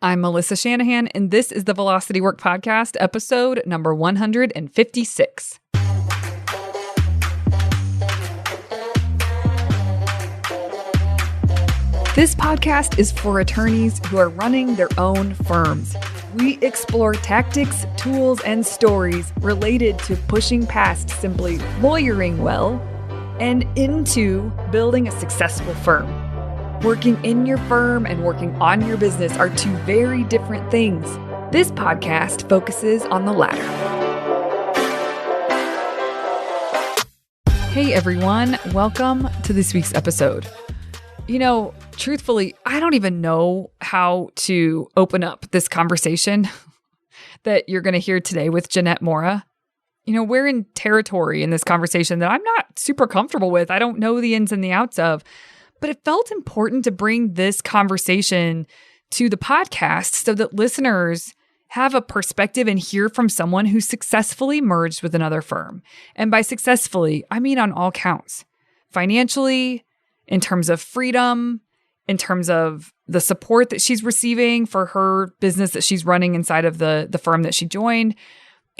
I'm Melissa Shanahan, and this is the Velocity Work Podcast, episode number 156. This podcast is for attorneys who are running their own firms. We explore tactics, tools, and stories related to pushing past simply lawyering well and into building a successful firm. Working in your firm and working on your business are two very different things. This podcast focuses on the latter. Hey everyone, welcome to this week's episode. You know, truthfully, I don't even know how to open up this conversation that you're going to hear today with Jeanette Mora. You know, we're in territory in this conversation that I'm not super comfortable with. I don't know the ins and the outs of. But it felt important to bring this conversation to the podcast so that listeners have a perspective and hear from someone who successfully merged with another firm. And by successfully, I mean on all counts. Financially, in terms of freedom, in terms of the support that she's receiving for her business that she's running inside of the firm that she joined.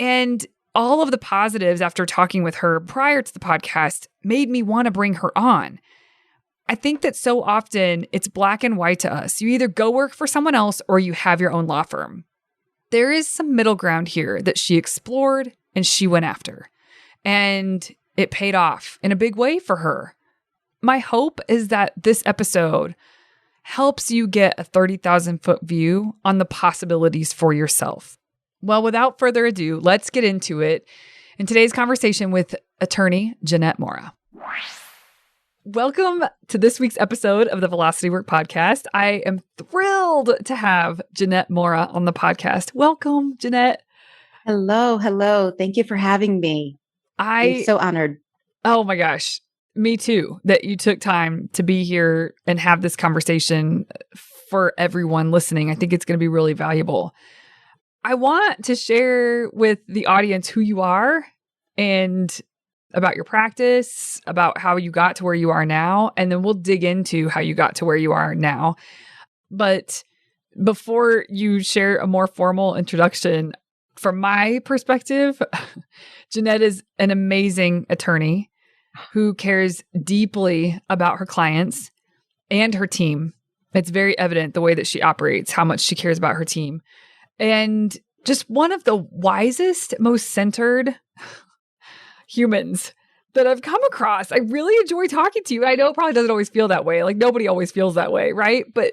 And all of the positives after talking with her prior to the podcast made me want to bring her on. I think that so often it's black and white to us. You either go work for someone else or you have your own law firm. There is some middle ground here that she explored and she went after. And it paid off in a big way for her. My hope is that this episode helps you get a 30,000-foot view on the possibilities for yourself. Well, without further ado, let's get into it in today's conversation with attorney Jeanette Mora. Welcome to this week's episode of the Velocity Work Podcast. I am thrilled to have Jeanette Mora on the podcast. Welcome, Jeanette. Hello. Thank you for having me. I'm so honored. Oh my gosh. Me too, that you took time to be here and have this conversation for everyone listening. I think it's going to be really valuable. I want to share with the audience who you are and about your practice, about how you got to where you are now, and then we'll dig into how you got to where you are now. But before you share a more formal introduction, from my perspective, Jeanette is an amazing attorney who cares deeply about her clients and her team. It's very evident the way that she operates, how much she cares about her team. And just one of the wisest, most centered humans that I've come across. I really enjoy talking to you. I know it probably doesn't always feel that way. Like nobody always feels that way, right? But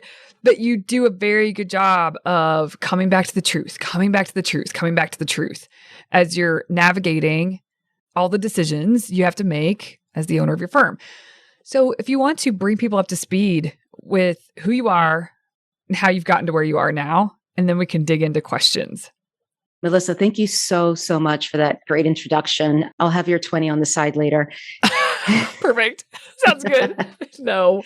you do a very good job of coming back to the truth as you're navigating all the decisions you have to make as the owner of your firm. So if you want to bring people up to speed with who you are and how you've gotten to where you are now, and then we can dig into questions. Melissa, thank you so much for that great introduction. I'll have your 20 on the side later. Perfect. Sounds good. No.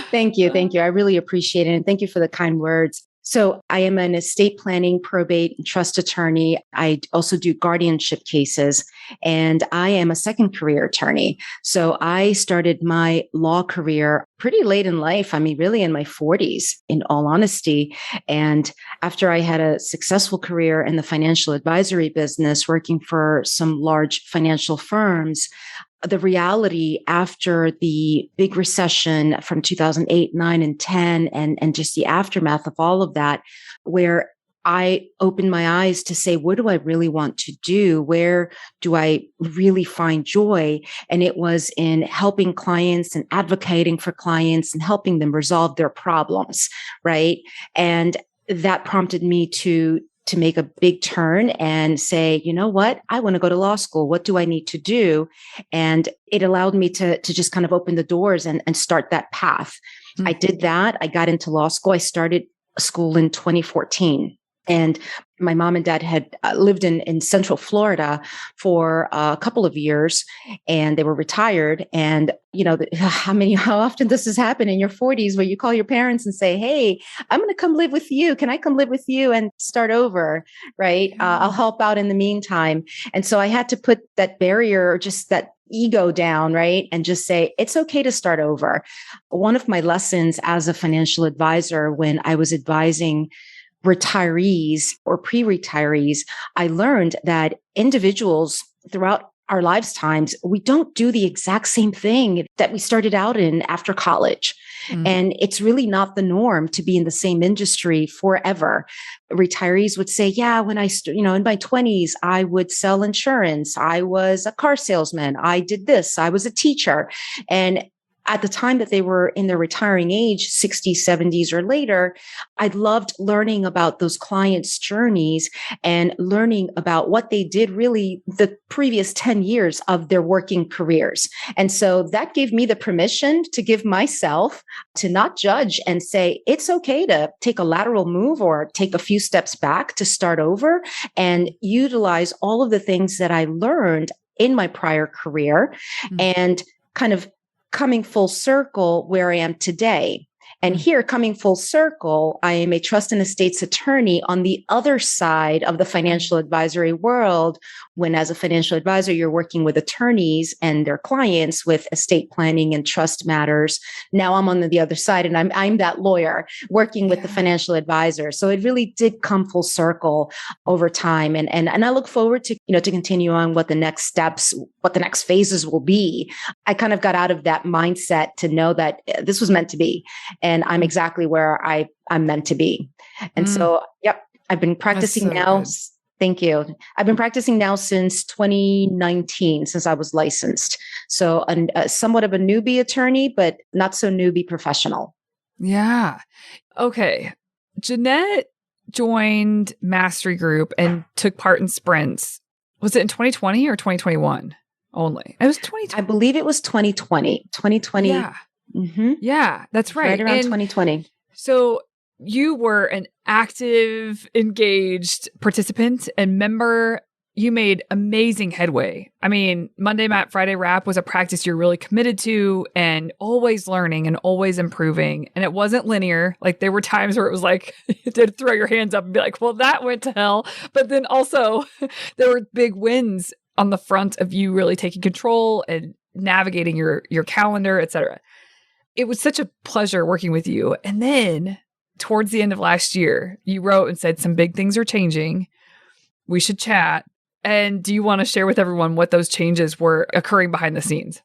Thank you. I really appreciate it. And thank you for the kind words. So I am an estate planning, probate, and trust attorney. I also do guardianship cases, and I am a second career attorney. So I started my law career pretty late in life. I mean, really in my 40s, in all honesty. And after I had a successful career in the financial advisory business, working for some large financial firms, the reality after the big recession from 2008, 9, and 10, and just the aftermath of all of that, where I opened my eyes to say, what do I really want to do? Where do I really find joy? And it was in helping clients and advocating for clients and helping them resolve their problems, right? And that prompted me to make a big turn and say, you know what, I want to go to law school. What do I need to do? And it allowed me to just kind of open the doors and start that path. Mm-hmm. I did that. I got into law school. I started school in 2014. And my mom and dad had lived in Central Florida for a couple of years, and they were retired. And, you know, how often does this happen in your 40s where you call your parents and say, hey, I'm going to come live with you. Can I come live with you and start over? Right. I'll help out in the meantime. And so I had to put that barrier, just that ego down, right? And just say, it's okay to start over. One of my lessons as a financial advisor when I was advising retirees or pre-retirees, I learned that individuals throughout our lifetimes, we don't do the exact same thing that we started out in after college. And it's really not the norm to be in the same industry forever. Retirees would say, yeah, when in my 20s, I would sell insurance. I was a car salesman. I did this. I was a teacher. And at the time that they were in their retiring age, 60s, 70s, or later, I loved learning about those clients' journeys and learning about what they did really the previous 10 years of their working careers. And so that gave me the permission to give myself to not judge and say, it's okay to take a lateral move or take a few steps back to start over and utilize all of the things that I learned in my prior career and kind of coming full circle where I am today. And here, coming full circle, I am a trust and estates attorney on the other side of the financial advisory world. When as a financial advisor, you're working with attorneys and their clients with estate planning and trust matters. Now I'm on the other side and I'm that lawyer working with the financial advisor. So it really did come full circle over time. And I look forward to, to continue on what the next steps, what the next phases will be. I kind of got out of that mindset to know that this was meant to be. And I'm exactly where I'm meant to be. And so, I've been practicing now. Good. Thank you. I've been practicing now since 2019, since I was licensed. So somewhat of a newbie attorney, but not so newbie professional. Yeah. Okay. Jeanette joined Mastery Group and took part in sprints. Was it in 2020 or 2021 only? It was 2020. I believe it was 2020. 2020. Yeah. Yeah, that's right. Right around 2020. So you were an active, engaged participant and member. You made amazing headway. I mean, Monday Mat, Friday Wrap was a practice you're really committed to and always learning and always improving. And it wasn't linear. Like there were times where it was like, you did throw your hands up and be like, well, that went to hell. But then also there were big wins on the front of you really taking control and navigating your calendar, et cetera. It was such a pleasure working with you. And then towards the end of last year, you wrote and said some big things are changing. We should chat. And do you want to share with everyone what those changes were occurring behind the scenes?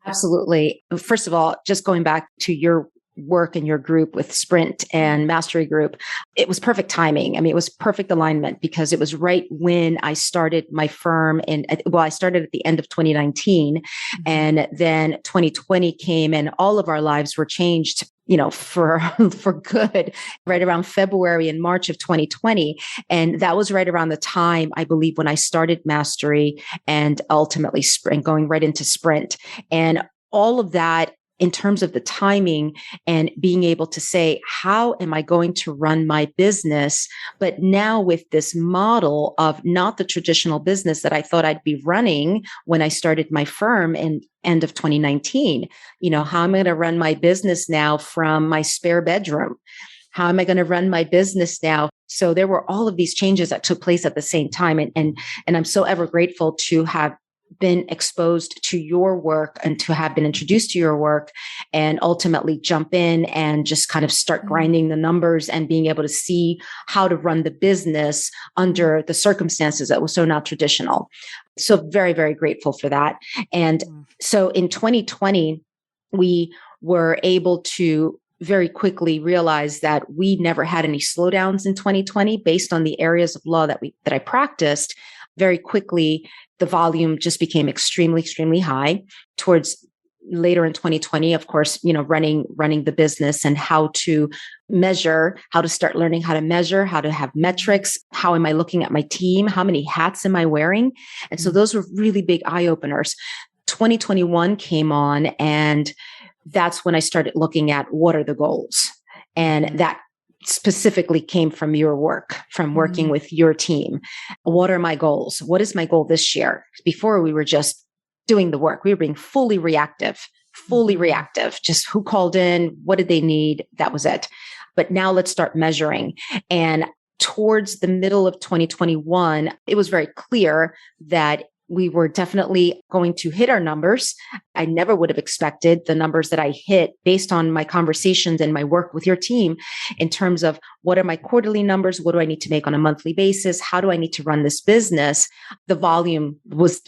Absolutely. First of all, just going back to your work in your group with Sprint and Mastery Group, it was perfect timing. I mean, it was perfect alignment because it was right when I started my firm I started at the end of 2019 and then 2020 came and all of our lives were changed, for good, right around February and March of 2020. And that was right around the time, I believe, when I started Mastery and ultimately Sprint, going right into Sprint. And all of that in terms of the timing and being able to say, how am I going to run my business? But now with this model of not the traditional business that I thought I'd be running when I started my firm in end of 2019, how am I going to run my business now from my spare bedroom? How am I going to run my business now? So there were all of these changes that took place at the same time. And I'm so ever grateful to have been exposed to your work and to have been introduced to your work and ultimately jump in and just kind of start grinding the numbers and being able to see how to run the business under the circumstances that was so not traditional. So very, very grateful for that. And so in 2020, we were able to very quickly realize that we never had any slowdowns in 2020 based on the areas of law that I practiced. Very quickly, the volume just became extremely, extremely high towards later in 2020, of course, running the business and how to measure, how to start learning how to measure, how to have metrics. How am I looking at my team? How many hats am I wearing? And so those were really big eye openers. 2021 came on and that's when I started looking at what are the goals. And that specifically came from your work, from working with your team. What are my goals? What is my goal this year? Before we were just doing the work, we were being fully reactive, just who called in, what did they need? That was it. But now let's start measuring. And towards the middle of 2021, it was very clear that we were definitely going to hit our numbers. I never would have expected the numbers that I hit based on my conversations and my work with your team in terms of what are my quarterly numbers? What do I need to make on a monthly basis? How do I need to run this business? The volume was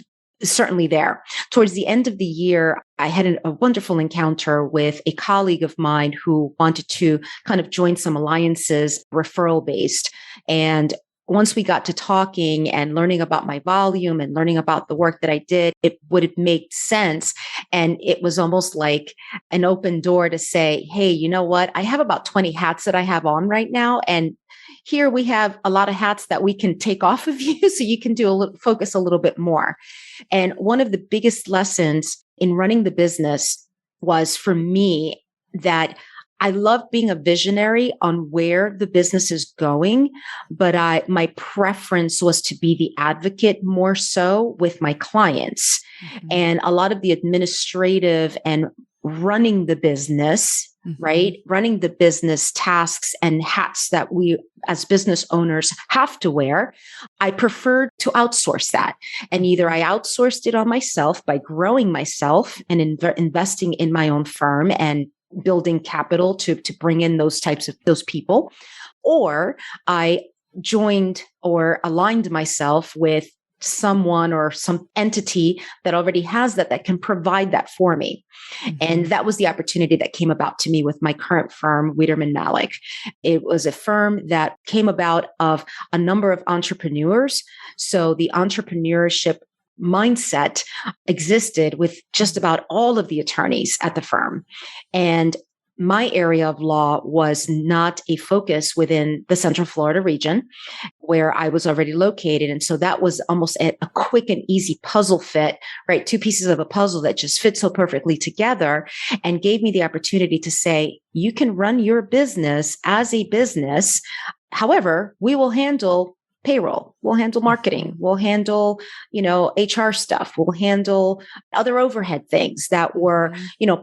certainly there. Towards the end of the year, I had a wonderful encounter with a colleague of mine who wanted to kind of join some alliances, referral based. And once we got to talking and learning about my volume and learning about the work that I did, it would have made sense. And it was almost like an open door to say, hey, you know what? I have about 20 hats that I have on right now. And here we have a lot of hats that we can take off of you so you can focus a little bit more. And one of the biggest lessons in running the business was for me that I love being a visionary on where the business is going, but my preference was to be the advocate more so with my clients. Mm-hmm. And a lot of the administrative and running the business, mm-hmm. right? Running the business tasks and hats that we as business owners have to wear. I preferred to outsource that. And either I outsourced it on myself by growing myself and investing in my own firm and building capital to bring in those people, or I joined or aligned myself with someone or some entity that already has that can provide that for me. Mm-hmm. And that was the opportunity that came about to me with my current firm, Wiederman Malik. It was a firm that came about of a number of entrepreneurs. So the entrepreneurship mindset existed with just about all of the attorneys at the firm. And my area of law was not a focus within the Central Florida region where I was already located. And so that was almost a quick and easy puzzle fit, right? Two pieces of a puzzle that just fit so perfectly together and gave me the opportunity to say, you can run your business as a business. However, we will handle payroll, we'll handle marketing, we'll handle, HR stuff, we'll handle other overhead things that were,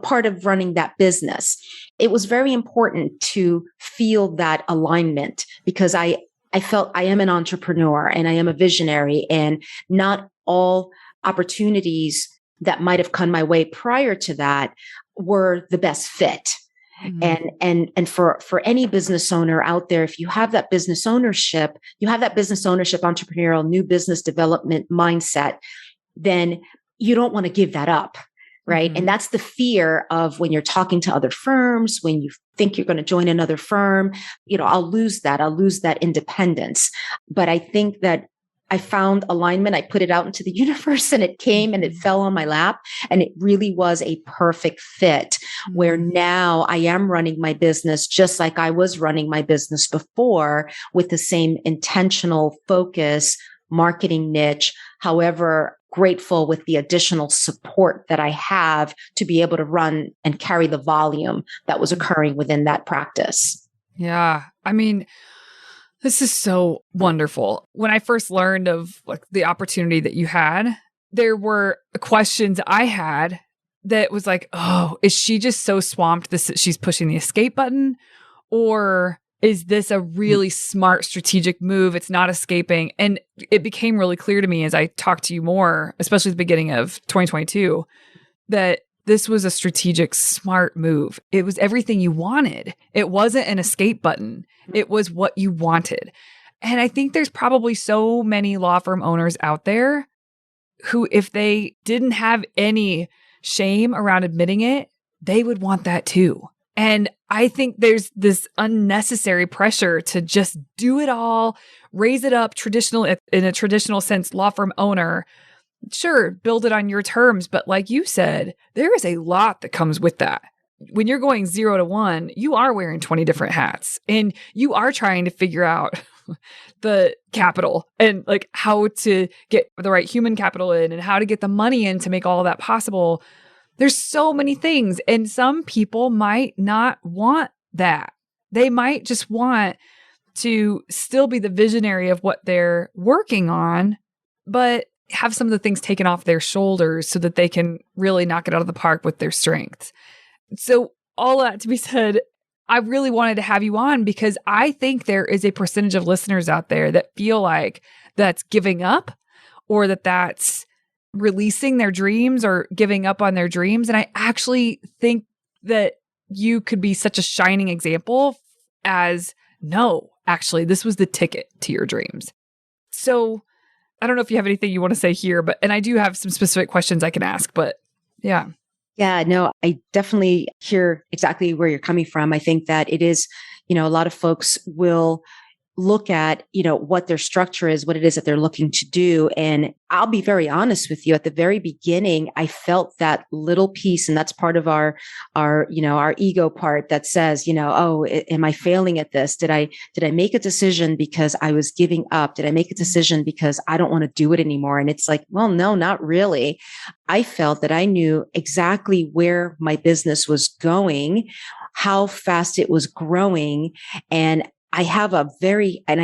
part of running that business. It was very important to feel that alignment because I felt I am an entrepreneur and I am a visionary, and not all opportunities that might have come my way prior to that were the best fit. Mm-hmm. And for any business owner out there, if you have that business ownership, entrepreneurial, new business development mindset, then you don't want to give that up. Right. Mm-hmm. And that's the fear of when you're talking to other firms, when you think you're going to join another firm, I'll lose that independence. But I think that I found alignment. I put it out into the universe and it came and it fell on my lap. And it really was a perfect fit where now I am running my business just like I was running my business before, with the same intentional focus, marketing niche. However, grateful with the additional support that I have to be able to run and carry the volume that was occurring within that practice. Yeah. I mean, this is so wonderful. When I first learned of the opportunity that you had, there were questions I had that was like, oh, is she just so swamped she's pushing the escape button? Or is this a really smart strategic move? It's not escaping. And it became really clear to me as I talked to you more, especially at the beginning of 2022, that this was a strategic, smart move. It was everything you wanted. It wasn't an escape button. It was what you wanted. And I think there's probably so many law firm owners out there who, if they didn't have any shame around admitting it, they would want that too. And I think there's this unnecessary pressure to just do it all, raise it up in a traditional sense, law firm owner. Sure, build it on your terms. But like you said, there is a lot that comes with that. When you're going 0 to 1, you are wearing 20 different hats and you are trying to figure out the capital and how to get the right human capital in and how to get the money in to make all of that possible. There's so many things. And some people might not want that. They might just want to still be the visionary of what they're working on, but have some of the things taken off their shoulders so that they can really knock it out of the park with their strengths. So all that to be said, I really wanted to have you on because I think there is a percentage of listeners out there that feel like that's giving up or that's releasing their dreams or giving up on their dreams. And I actually think that you could be such a shining example as, no, actually, this was the ticket to your dreams. So I don't know if you have anything you want to say here, and I do have some specific questions I can ask, but yeah. Yeah, no, I definitely hear exactly where you're coming from. I think that it is, a lot of folks will look at, what their structure is, what it is that they're looking to do. And I'll be very honest with you, at the very beginning, I felt that little piece, and that's part of our ego part that says, oh, am I failing at this? Did I make a decision because I was giving up? Did I make a decision because I don't want to do it anymore? And it's like, well, no, not really. I felt that I knew exactly where my business was going, how fast it was growing. And I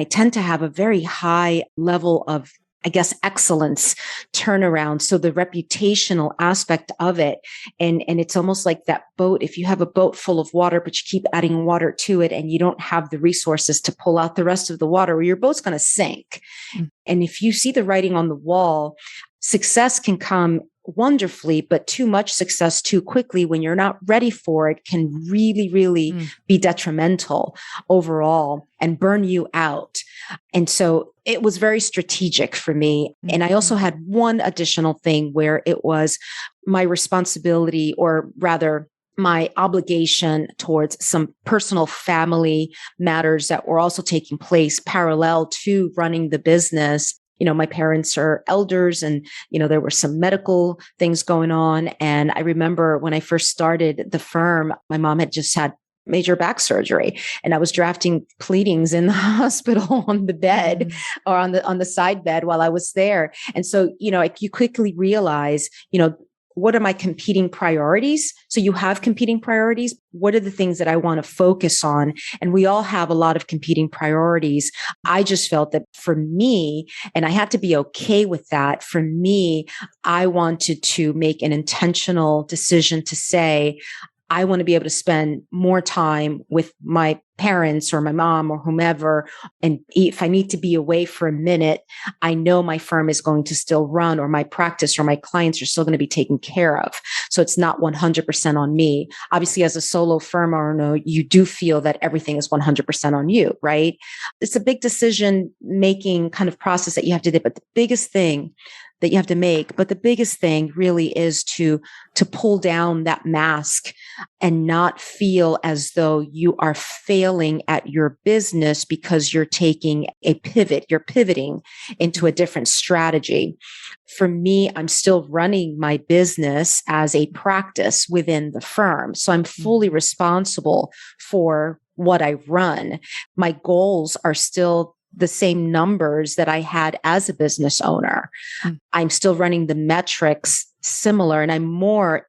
tend to have a very high level of, I guess, excellence turnaround. So the reputational aspect of it, and it's almost like that boat. If you have a boat full of water, but you keep adding water to it and you don't have the resources to pull out the rest of the water, well, your boat's going to sink. Mm. And if you see the writing on the wall, success can come wonderfully, but too much success too quickly when you're not ready for it can really, really be detrimental overall and burn you out. And so it was very strategic for me. And I also had one additional thing where it was my responsibility, or rather my obligation towards some personal family matters that were also taking place parallel to running the business. My parents are elders, and, there were some medical things going on. And I remember when I first started the firm, my mom had just had major back surgery, and I was drafting pleadings in the hospital on the bed or on the side bed while I was there. And so, you quickly realize, what are my competing priorities? So you have competing priorities. What are the things that I want to focus on? And we all have a lot of competing priorities. I just felt that for me, and I had to be okay with that. For me, I wanted to make an intentional decision to say, I want to be able to spend more time with my parents or my mom or whomever. And if I need to be away for a minute, I know my firm is going to still run, or my practice or my clients are still going to be taken care of. So it's not 100% on me. Obviously, as a solo firm owner, you do feel that everything is 100% on you, right? It's a big decision making kind of process that you have to do. But the biggest thing that you have to make, but the biggest thing really is to pull down that mask and not feel as though you are failing at your business because you're taking a pivot, you're pivoting into a different strategy. For me, I'm still running my business as a practice within the firm. So I'm fully responsible for what I run. My goals are still the same numbers that I had as a business owner. I'm still running the metrics similar, and I'm more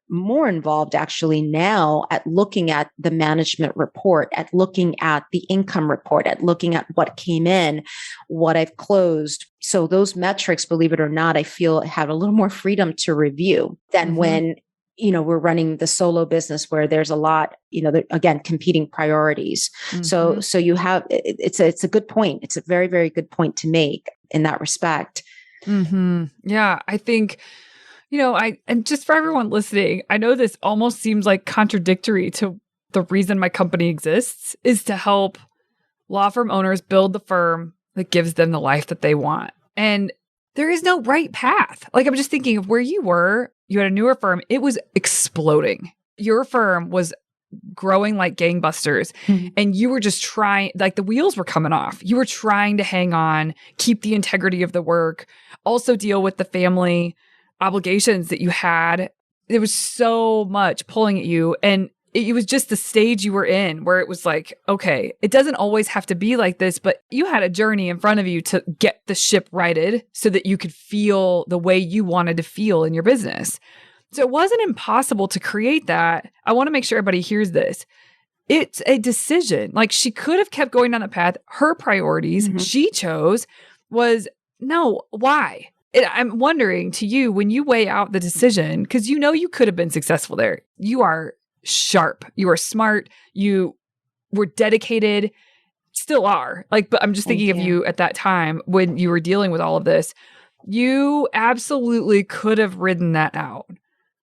involved actually now at looking at the management report, at looking at the income report, at looking at what came in, what I've closed. So those metrics, believe it or not, I feel have a little more freedom to review than when we're running the solo business where there's a lot, again, competing priorities. So you have, it's a good point. It's a very, very good point to make in that respect. Yeah. I think, and just for everyone listening, I know this almost seems like contradictory to the reason my company exists, is to help law firm owners build the firm that gives them the life that they want. And there is no right path. Like, I'm just thinking of where you were. You had a newer firm. It was exploding. Your firm was growing like gangbusters. And you were just trying, like the wheels were coming off. You were trying to hang on, keep the integrity of the work, also deal with the family obligations that you had. There was so much pulling at you. And it was just the stage you were in where it was like, okay, it doesn't always have to be like this, but you had a journey in front of you to get the ship righted so that you could feel the way you wanted to feel in your business. So it wasn't impossible to create that. I want to make sure everybody hears this. It's a decision. Like, she could have kept going down the path. Her priorities she chose was, no, why? And I'm wondering to you, when you weigh out the decision, because you could have been successful there. You are sharp. You are smart. You were dedicated, still are. Like, but I'm just thinking of you at that time when you were dealing with all of this. You absolutely could have ridden that out.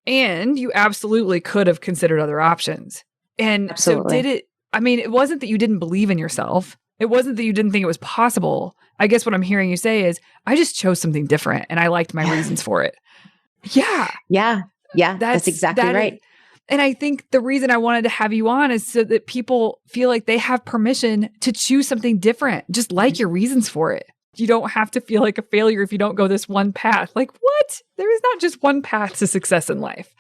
And you absolutely could have considered other options. And Absolutely. so it wasn't that you didn't believe in yourself. It wasn't that you didn't think it was possible. I guess what I'm hearing you say is, I just chose something different and I liked my reasons for it. Yeah. Yeah. Yeah. That's exactly right. And I think the reason I wanted to have you on is so that people feel like they have permission to choose something different. Just like your reasons for it. You don't have to feel like a failure if you don't go this one path. Like, what? There is not just one path to success in life.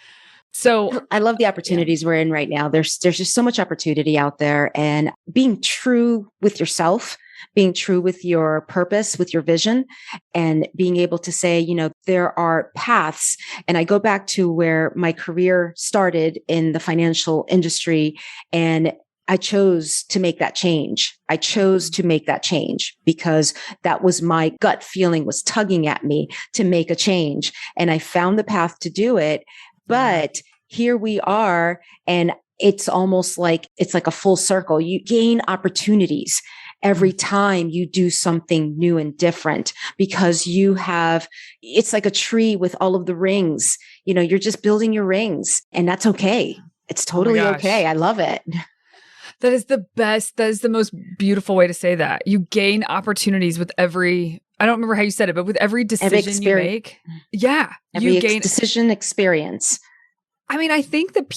So I love the opportunities we're in right now. There's just so much opportunity out there, and being true with yourself, being true with your purpose, with your vision, and being able to say, there are paths. And I go back to where my career started in the financial industry, and I chose to make that change. I chose to make that change because that was my gut feeling was tugging at me to make a change. And I found the path to do it. But here we are, and it's almost like it's like a full circle. You gain opportunities every time you do something new and different because it's like a tree with all of the rings. You're just building your rings, and that's okay. It's totally okay. I love it. That is the best. That is the most beautiful way to say that. You gain opportunities with I don't remember how you said it, but with every decision you make. Yeah. Every decision experience. I mean, I think that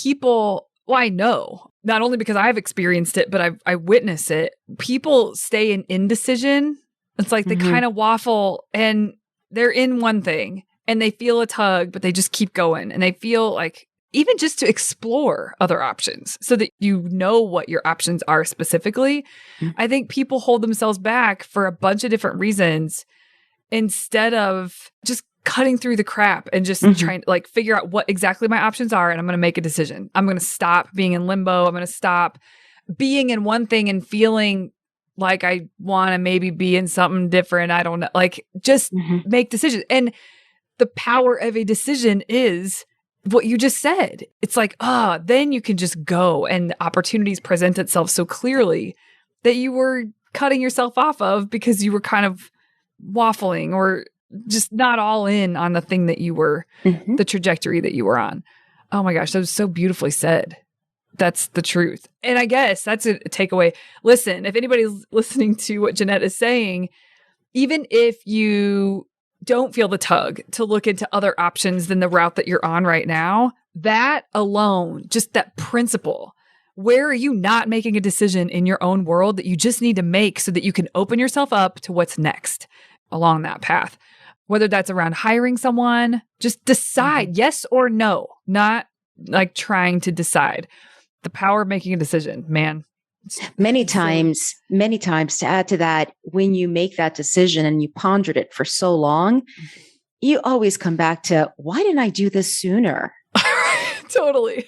I know, not only because I've experienced it, but I witness it. People stay in indecision. It's like they kind of waffle and they're in one thing and they feel a tug, but they just keep going. And they feel like even just to explore other options so that you know what your options are specifically. I think people hold themselves back for a bunch of different reasons instead of just cutting through the crap and just trying to figure out what exactly my options are. And I'm going to make a decision. I'm going to stop being in limbo. I'm going to stop being in one thing and feeling like I want to maybe be in something different. I don't know. Just make decisions. And the power of a decision is what you just said. It's like, then you can just go and opportunities present itself so clearly that you were cutting yourself off of because you were kind of waffling or just not all in on the thing that you were, the trajectory that you were on. Oh my gosh, that was so beautifully said. That's the truth. And I guess that's a takeaway. Listen, if anybody's listening to what Jeanette is saying, even if you don't feel the tug to look into other options than the route that you're on right now, that alone, just that principle, where are you not making a decision in your own world that you just need to make so that you can open yourself up to what's next along that path? Whether that's around hiring someone, just decide yes or no, not like trying to decide. The power of making a decision, man. Many times to add to that, when you make that decision and you pondered it for so long, you always come back to, why didn't I do this sooner? Totally.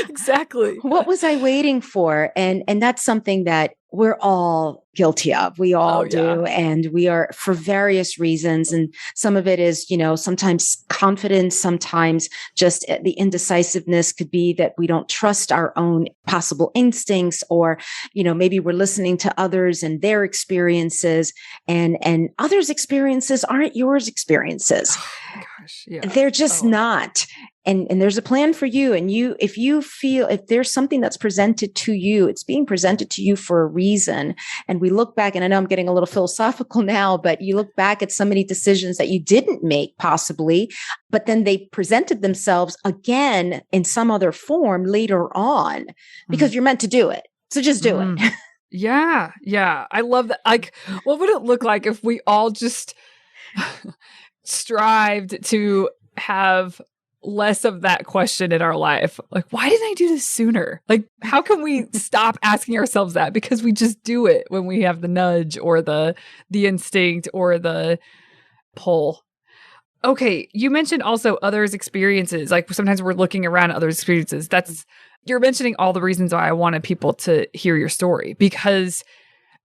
Exactly. What was I waiting for? And that's something that we're all guilty of. We all do. And we are for various reasons. And some of it is, sometimes confidence, sometimes just the indecisiveness could be that we don't trust our own possible instincts, or, maybe we're listening to others and their experiences, and others' experiences aren't yours experiences. Oh, gosh, yeah. They're just not. And there's a plan for you. And if you feel, if there's something that's presented to you, it's being presented to you for a reason. And we look back, and I know I'm getting a little philosophical now, but you look back at so many decisions that you didn't make possibly, but then they presented themselves again in some other form later on because you're meant to do it. So just do it. Yeah. Yeah. I love that. What would it look like if we all just strived to have less of that question in our life? Like, why didn't I do this sooner? Like, how can we stop asking ourselves that? Because we just do it when we have the nudge or the instinct or the pull. Okay. You mentioned also others' experiences. Like sometimes we're looking around at others' experiences. You're mentioning all the reasons why I wanted people to hear your story, because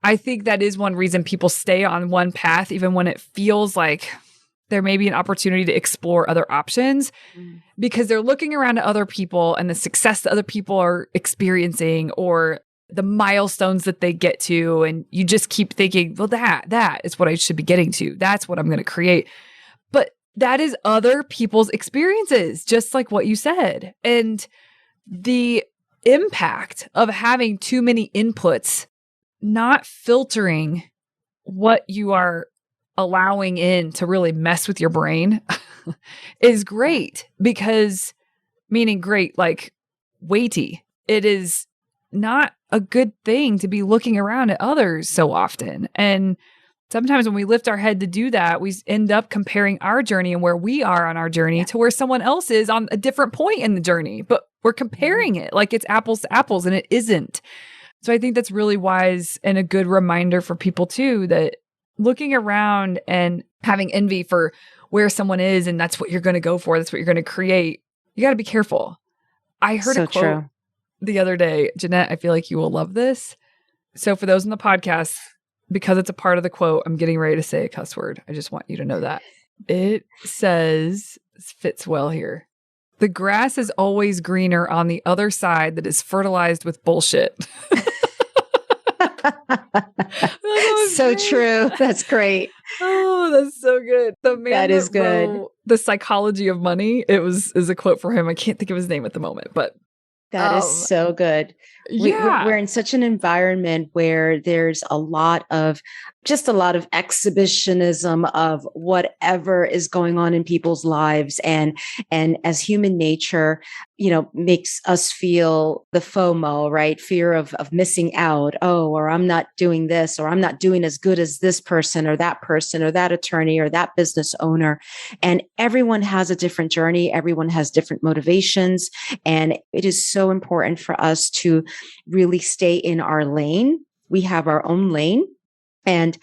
I think that is one reason people stay on one path, even when it feels like there may be an opportunity to explore other options, because they're looking around at other people and the success that other people are experiencing, or the milestones that they get to. And you just keep thinking, well, that is what I should be getting to. That's what I'm going to create. But that is other people's experiences, just like what you said. And the impact of having too many inputs, not filtering what you are allowing in to really mess with your brain is great, because meaning great, like weighty. It is not a good thing to be looking around at others so often. And sometimes when we lift our head to do that, we end up comparing our journey and where we are on our journey to where someone else is on a different point in the journey. But we're comparing it like it's apples to apples, and it isn't. So I think that's really wise and a good reminder for people too, that looking around and having envy for where someone is and that's what you're going to go for, that's what you're going to create, you got to be careful. I heard a quote the other day, Jeanette, I feel like you will love this. So for those in the podcast, because it's a part of the quote, I'm getting ready to say a cuss word. I just want you to know that. It says, this fits well here, the grass is always greener on the other side that is fertilized with bullshit. So true. That's great. Oh, that's so good. The man that is good. Wrote The Psychology of Money. Is a quote from him. I can't think of his name at the moment, but that is so good. We're in such an environment where there's a lot of exhibitionism of whatever is going on in people's lives. And as human nature, makes us feel the FOMO, right? Fear of missing out. Oh, or I'm not doing this, or I'm not doing as good as this person or that attorney or that business owner. And everyone has a different journey. Everyone has different motivations. And it is so important for us to really stay in our lane. We have our own lane, and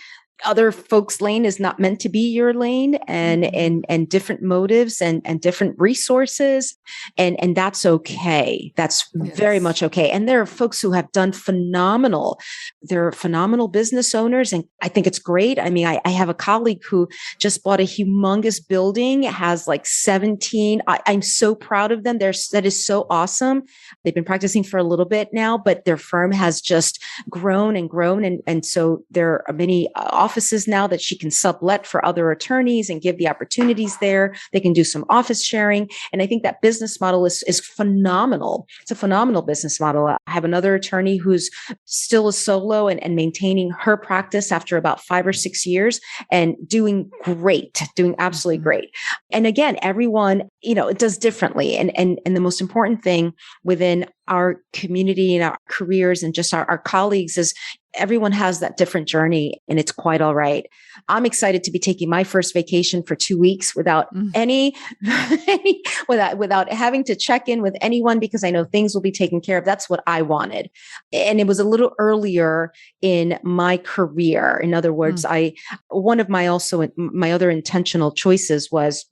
other folks' lane is not meant to be your lane, and different motives and different resources. And that's okay. That's very much okay. And there are folks who have done phenomenal. They're phenomenal business owners. And I think it's great. I mean, I have a colleague who just bought a humongous building. It has like 17. I'm so proud of them. That is so awesome. They've been practicing for a little bit now, but their firm has just grown and grown. And so there are many offices now that she can sublet for other attorneys and give the opportunities there. They can do some office sharing. And I think that business model is phenomenal. It's a phenomenal business model. I have another attorney who's still a solo and maintaining her practice after about 5 or 6 years and doing absolutely great. And again, everyone, it does differently. And the most important thing within our community and our careers and just our colleagues is everyone has that different journey, and it's quite all right. I'm excited to be taking my first vacation for 2 weeks without without having to check in with anyone, because I know things will be taken care of. That's what I wanted. And it was a little earlier in my career. In other words, one of my other intentional choices was,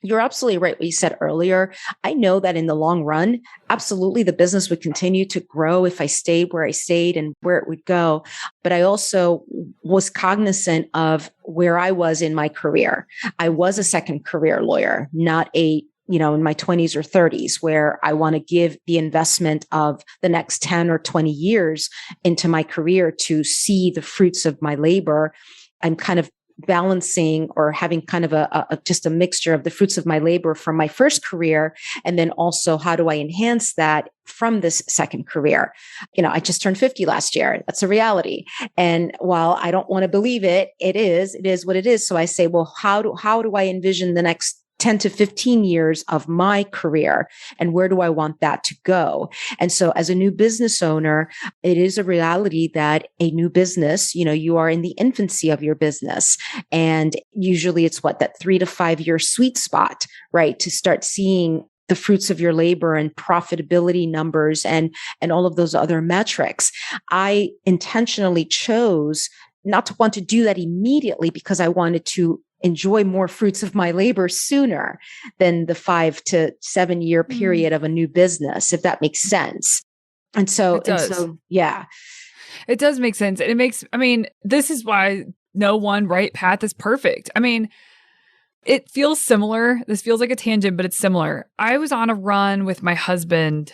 you're absolutely right what you said earlier. I know that in the long run, absolutely the business would continue to grow if I stayed where I stayed and where it would go. But I also was cognizant of where I was in my career. I was a second career lawyer, not in my 20s or 30s, where I want to give the investment of the next 10 or 20 years into my career to see the fruits of my labor. I'm kind of balancing or having kind of just a mixture of the fruits of my labor from my first career. And then also, how do I enhance that from this second career? I just turned 50 last year. That's a reality. And while I don't want to believe it, it is what it is. So I say, well, how do I envision the next 10 to 15 years of my career, and where do I want that to go? And so as a new business owner, it is a reality that a new business, you are in the infancy of your business. And usually it's that 3 to 5 year sweet spot, right? To start seeing the fruits of your labor and profitability numbers and all of those other metrics. I intentionally chose not to want to do that immediately, because I wanted to enjoy more fruits of my labor sooner than the 5 to 7 year period of a new business, if that makes sense. And so, it does make sense. And this is why no one right path is perfect. It feels similar. This feels like a tangent, but it's similar. I was on a run with my husband.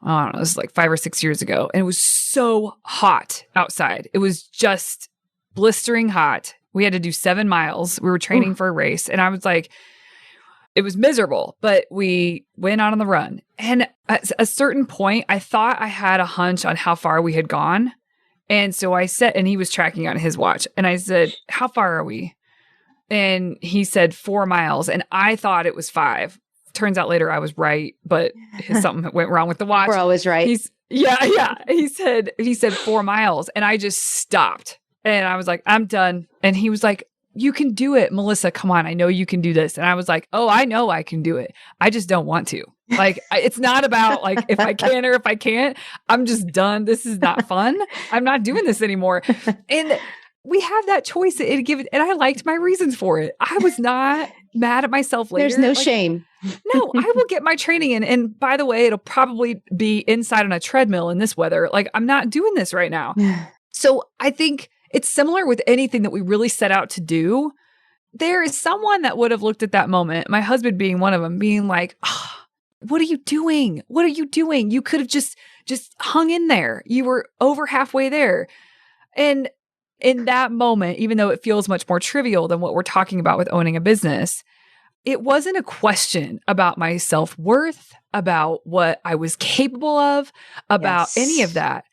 I don't know, this is like 5 or 6 years ago. And it was so hot outside. It was just blistering hot. We had to do 7 miles. We were training for a race. And I was like, it was miserable, but we went out on the run. And at a certain point, I thought I had a hunch on how far we had gone. And so I said, and he was tracking on his watch. And I said, how far are we? And he said 4 miles. And I thought it was 5. Turns out later I was right, but something went wrong with the watch. We're always right. Yeah. He said 4 miles. And I just stopped. And I was like, I'm done. And he was like, you can do it, Melissa. Come on. I know you can do this. And I was like, oh, I know I can do it. I just don't want to. Like, it's not about like if I can or if I can't. I'm just done. This is not fun. I'm not doing this anymore. And we have that choice. And I liked my reasons for it. I was not mad at myself later. There's no shame. No, I will get my training in. And by the way, it'll probably be inside on a treadmill in this weather. Like, I'm not doing this right now. So I think it's similar with anything that we really set out to do. There is someone that would have looked at that moment, my husband being one of them, being like, oh, what are you doing? What are you doing? You could have just hung in there. You were over halfway there. And in that moment, even though it feels much more trivial than what we're talking about with owning a business, it wasn't a question about my self-worth, about what I was capable of, about any of that.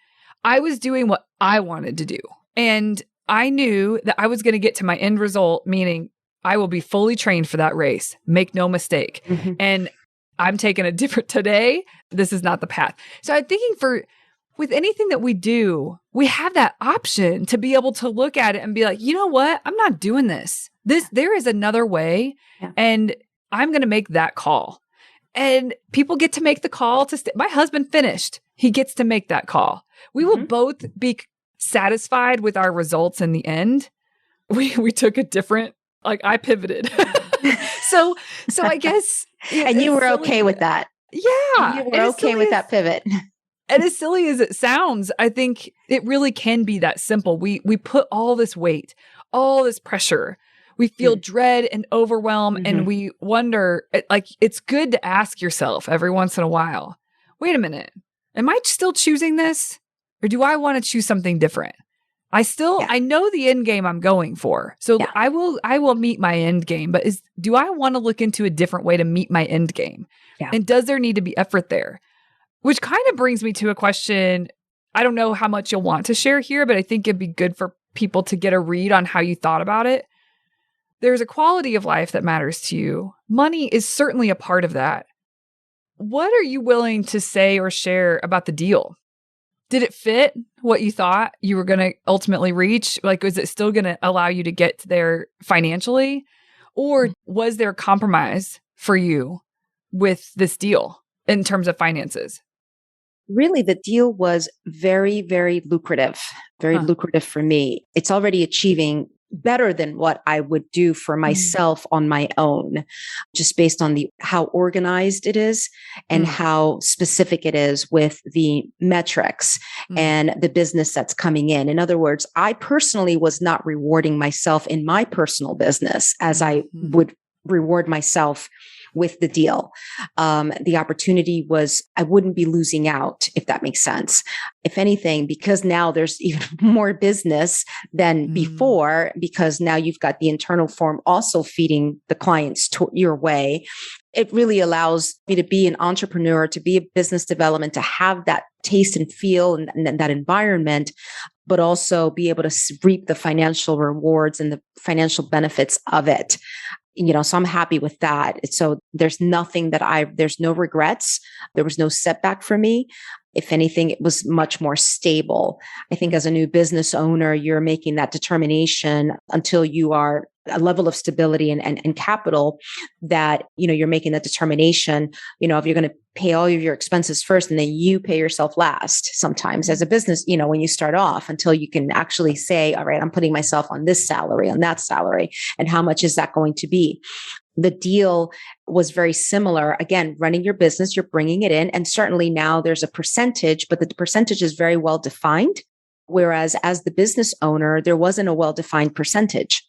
I was doing what I wanted to do. And I knew that I was going to get to my end result, meaning I will be fully trained for that race. Make no mistake. Mm-hmm. And I'm taking a different today. This is not the path. So I'm thinking with anything that we do, we have that option to be able to look at it and be like, you know what? I'm not doing this. There is another way. Yeah. And I'm going to make that call. And people get to make the call to stay. My husband finished. He gets to make that call. We will both be satisfied with our results in the end. We took a different, like I pivoted. so I guess. And you were okay with that. Yeah. You were okay with that pivot. And as silly as it sounds, I think it really can be that simple. We put all this weight, all this pressure. We feel dread and overwhelm, and we wonder, like, it's good to ask yourself every once in a while, wait a minute, am I still choosing this? Or do I want to choose something different? I know the end game I'm going for. So I will meet my end game, but do I want to look into a different way to meet my end game? Yeah. And does there need to be effort there? Which kind of brings me to a question. I don't know how much you'll want to share here, but I think it'd be good for people to get a read on how you thought about it. There's a quality of life that matters to you. Money is certainly a part of that. What are you willing to say or share about the deal? Did it fit what you thought you were going to ultimately reach? Like, was it still going to allow you to get there financially? Or was there a compromise for you with this deal in terms of finances? Really, the deal was very, very lucrative for me. It's already achieving better than what I would do for myself on my own, just based on how organized it is and how specific it is with the metrics and the business that's coming in. In other words, I personally was not rewarding myself in my personal business as I would reward myself with the deal. The opportunity was, I wouldn't be losing out, if that makes sense. If anything, because now there's even more business than before, because now you've got the internal form also feeding the clients your way. It really allows me to be an entrepreneur, to be a business development, to have that taste and feel and that environment, but also be able to reap the financial rewards and the financial benefits of it. So I'm happy with that. So there's nothing there's no regrets. There was no setback for me. If anything, it was much more stable. I think as a new business owner, you're making that determination until you are a level of stability and capital that, you're making that determination, if you're going to pay all of your expenses first and then you pay yourself last sometimes as a business, when you start off, until you can actually say, all right, I'm putting myself on this salary, on that salary. And how much is that going to be? The deal was very similar. Again, running your business, you're bringing it in. And certainly now there's a percentage, but the percentage is very well defined. Whereas as the business owner, there wasn't a well-defined percentage.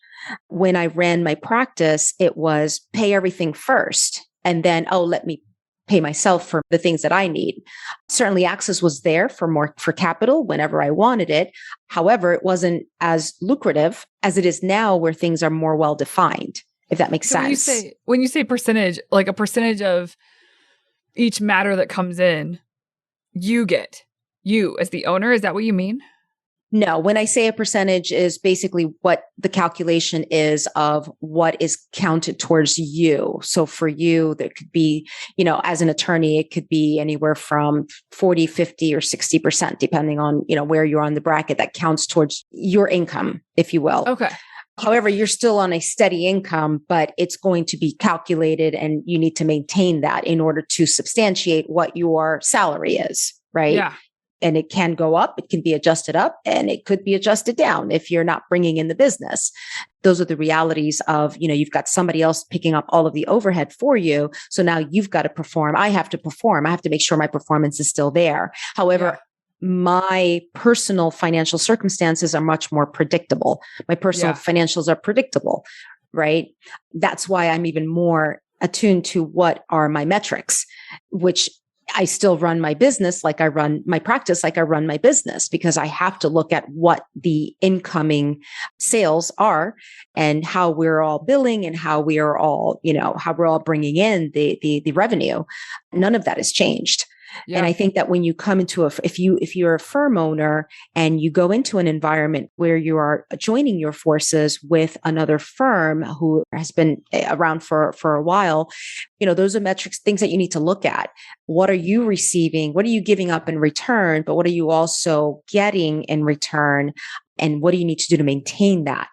When I ran my practice, it was pay everything first and then, let me pay myself for the things that I need. Certainly access was there for capital whenever I wanted it. However, it wasn't as lucrative as it is now where things are more well defined, if that makes sense. When you say percentage, like a percentage of each matter that comes in, you as the owner, is that what you mean? No, when I say a percentage is basically what the calculation is of what is counted towards you. So for you, there could be, as an attorney, it could be anywhere from 40, 50 or 60%, depending on, where you're on the bracket that counts towards your income, if you will. Okay. However, you're still on a steady income, but it's going to be calculated and you need to maintain that in order to substantiate what your salary is, right? Yeah. And it can go up, it can be adjusted up, and it could be adjusted down if you're not bringing in the business. Those are the realities of, you've got somebody else picking up all of the overhead for you. So now you've got to perform. I have to perform. I have to make sure my performance is still there. However, my personal financial circumstances are much more predictable. My personal financials are predictable, right? That's why I'm even more attuned to what are my metrics, which I still run my business like I run my practice, like I run my business, because I have to look at what the incoming sales are and how we're all billing and how we are all, how we're all bringing in the revenue. None of that has changed. Yeah. And I think that when you come into if you're a firm owner and you go into an environment where you are joining your forces with another firm who has been around for a while, those are metrics, things that you need to look at. What are you receiving? What are you giving up in return? But what are you also getting in return? And what do you need to do to maintain that?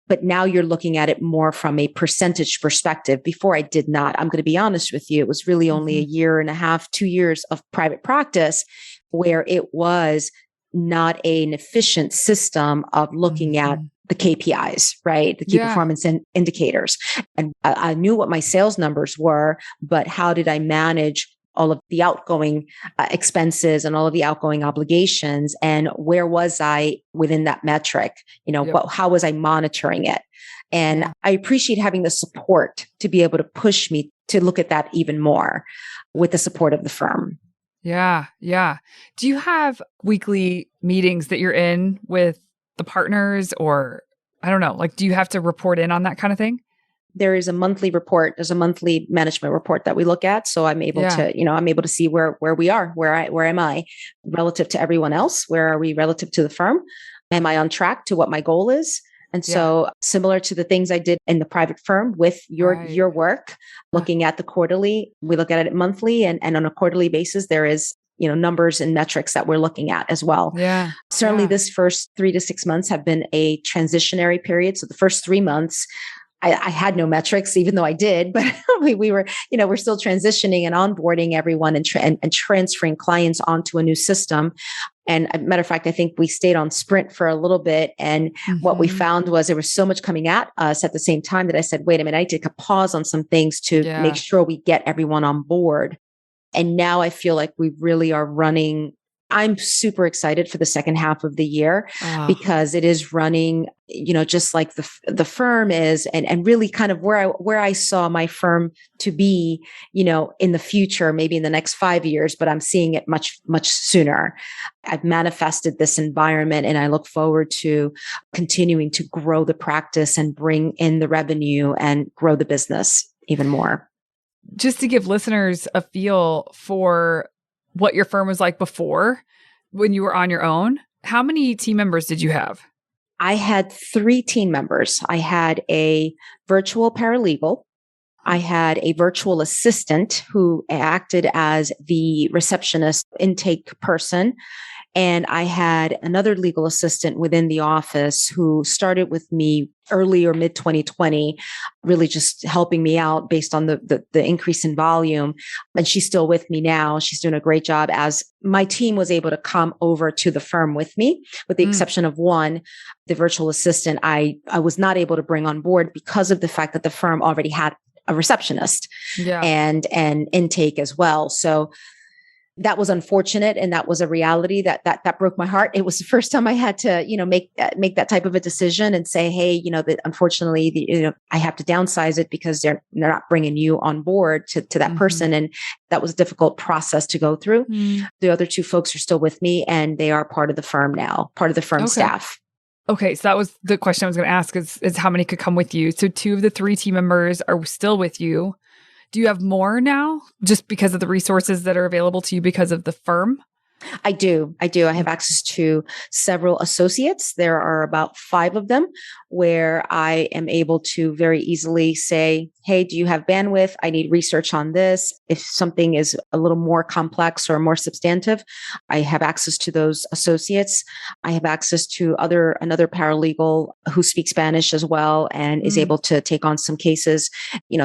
But now you're looking at it more from a percentage perspective. Before I did not. I'm going to be honest with you. It was really only a year and a half, 2 years of private practice where it was not an efficient system of looking at the KPIs, right? The key performance indicators. And I knew what my sales numbers were, but how did I manage all of the outgoing expenses and all of the outgoing obligations? And where was I within that metric? How was I monitoring it? And I appreciate having the support to be able to push me to look at that even more with the support of the firm. Yeah. Yeah. Do you have weekly meetings that you're in with the partners, or I don't know, like, do you have to report in on that kind of thing? There is a monthly report. There's a monthly management report that we look at. So I'm able to see where we are, where am I relative to everyone else? Where are we relative to the firm? Am I on track to what my goal is? And so similar to the things I did in the private firm with your work, looking at the quarterly, we look at it monthly, and on a quarterly basis, there is numbers and metrics that we're looking at as well. Yeah. Certainly this first 3 to 6 months have been a transitionary period. So the first 3 months, I had no metrics, even though I did, but we were, we're still transitioning and onboarding everyone and transferring clients onto a new system. And as a matter of fact, I think we stayed on sprint for a little bit. And what we found was there was so much coming at us at the same time that I said, wait a minute, I take a pause on some things to make sure we get everyone on board. And now I feel like we really are running. I'm super excited for the second half of the year because it is running, just like the firm is, and really kind of where I saw my firm to be, in the future, maybe in the next 5 years, but I'm seeing it much, much sooner. I've manifested this environment and I look forward to continuing to grow the practice and bring in the revenue and grow the business even more. Just to give listeners a feel for what your firm was like before when you were on your own, how many team members did you have? I had 3 team members. I had a virtual paralegal. I had a virtual assistant who acted as the receptionist intake person. And I had another legal assistant within the office who started with me early or mid 2020, really just helping me out based on the increase in volume. And she's still with me now. She's doing a great job, as my team was able to come over to the firm with me, with the exception of one, the virtual assistant. I was not able to bring on board because of the fact that the firm already had a receptionist and intake as well. So that was unfortunate. And that was a reality that broke my heart. It was the first time I had to, make that type of a decision and say, hey, that unfortunately, I have to downsize it because they're not bringing you on board to that person. And that was a difficult process to go through. The other two folks are still with me and they are part of the firm now, part of the firm staff. Okay. So that was the question I was going to ask is how many could come with you? So 2 of the 3 team members are still with you. Do you have more now just because of the resources that are available to you because of the firm? I do. I have access to several associates. There are about 5 of them where I am able to very easily say, hey, do you have bandwidth? I need research on this. If something is a little more complex or more substantive, I have access to those associates. I have access to another paralegal who speaks Spanish as well and is able to take on some cases,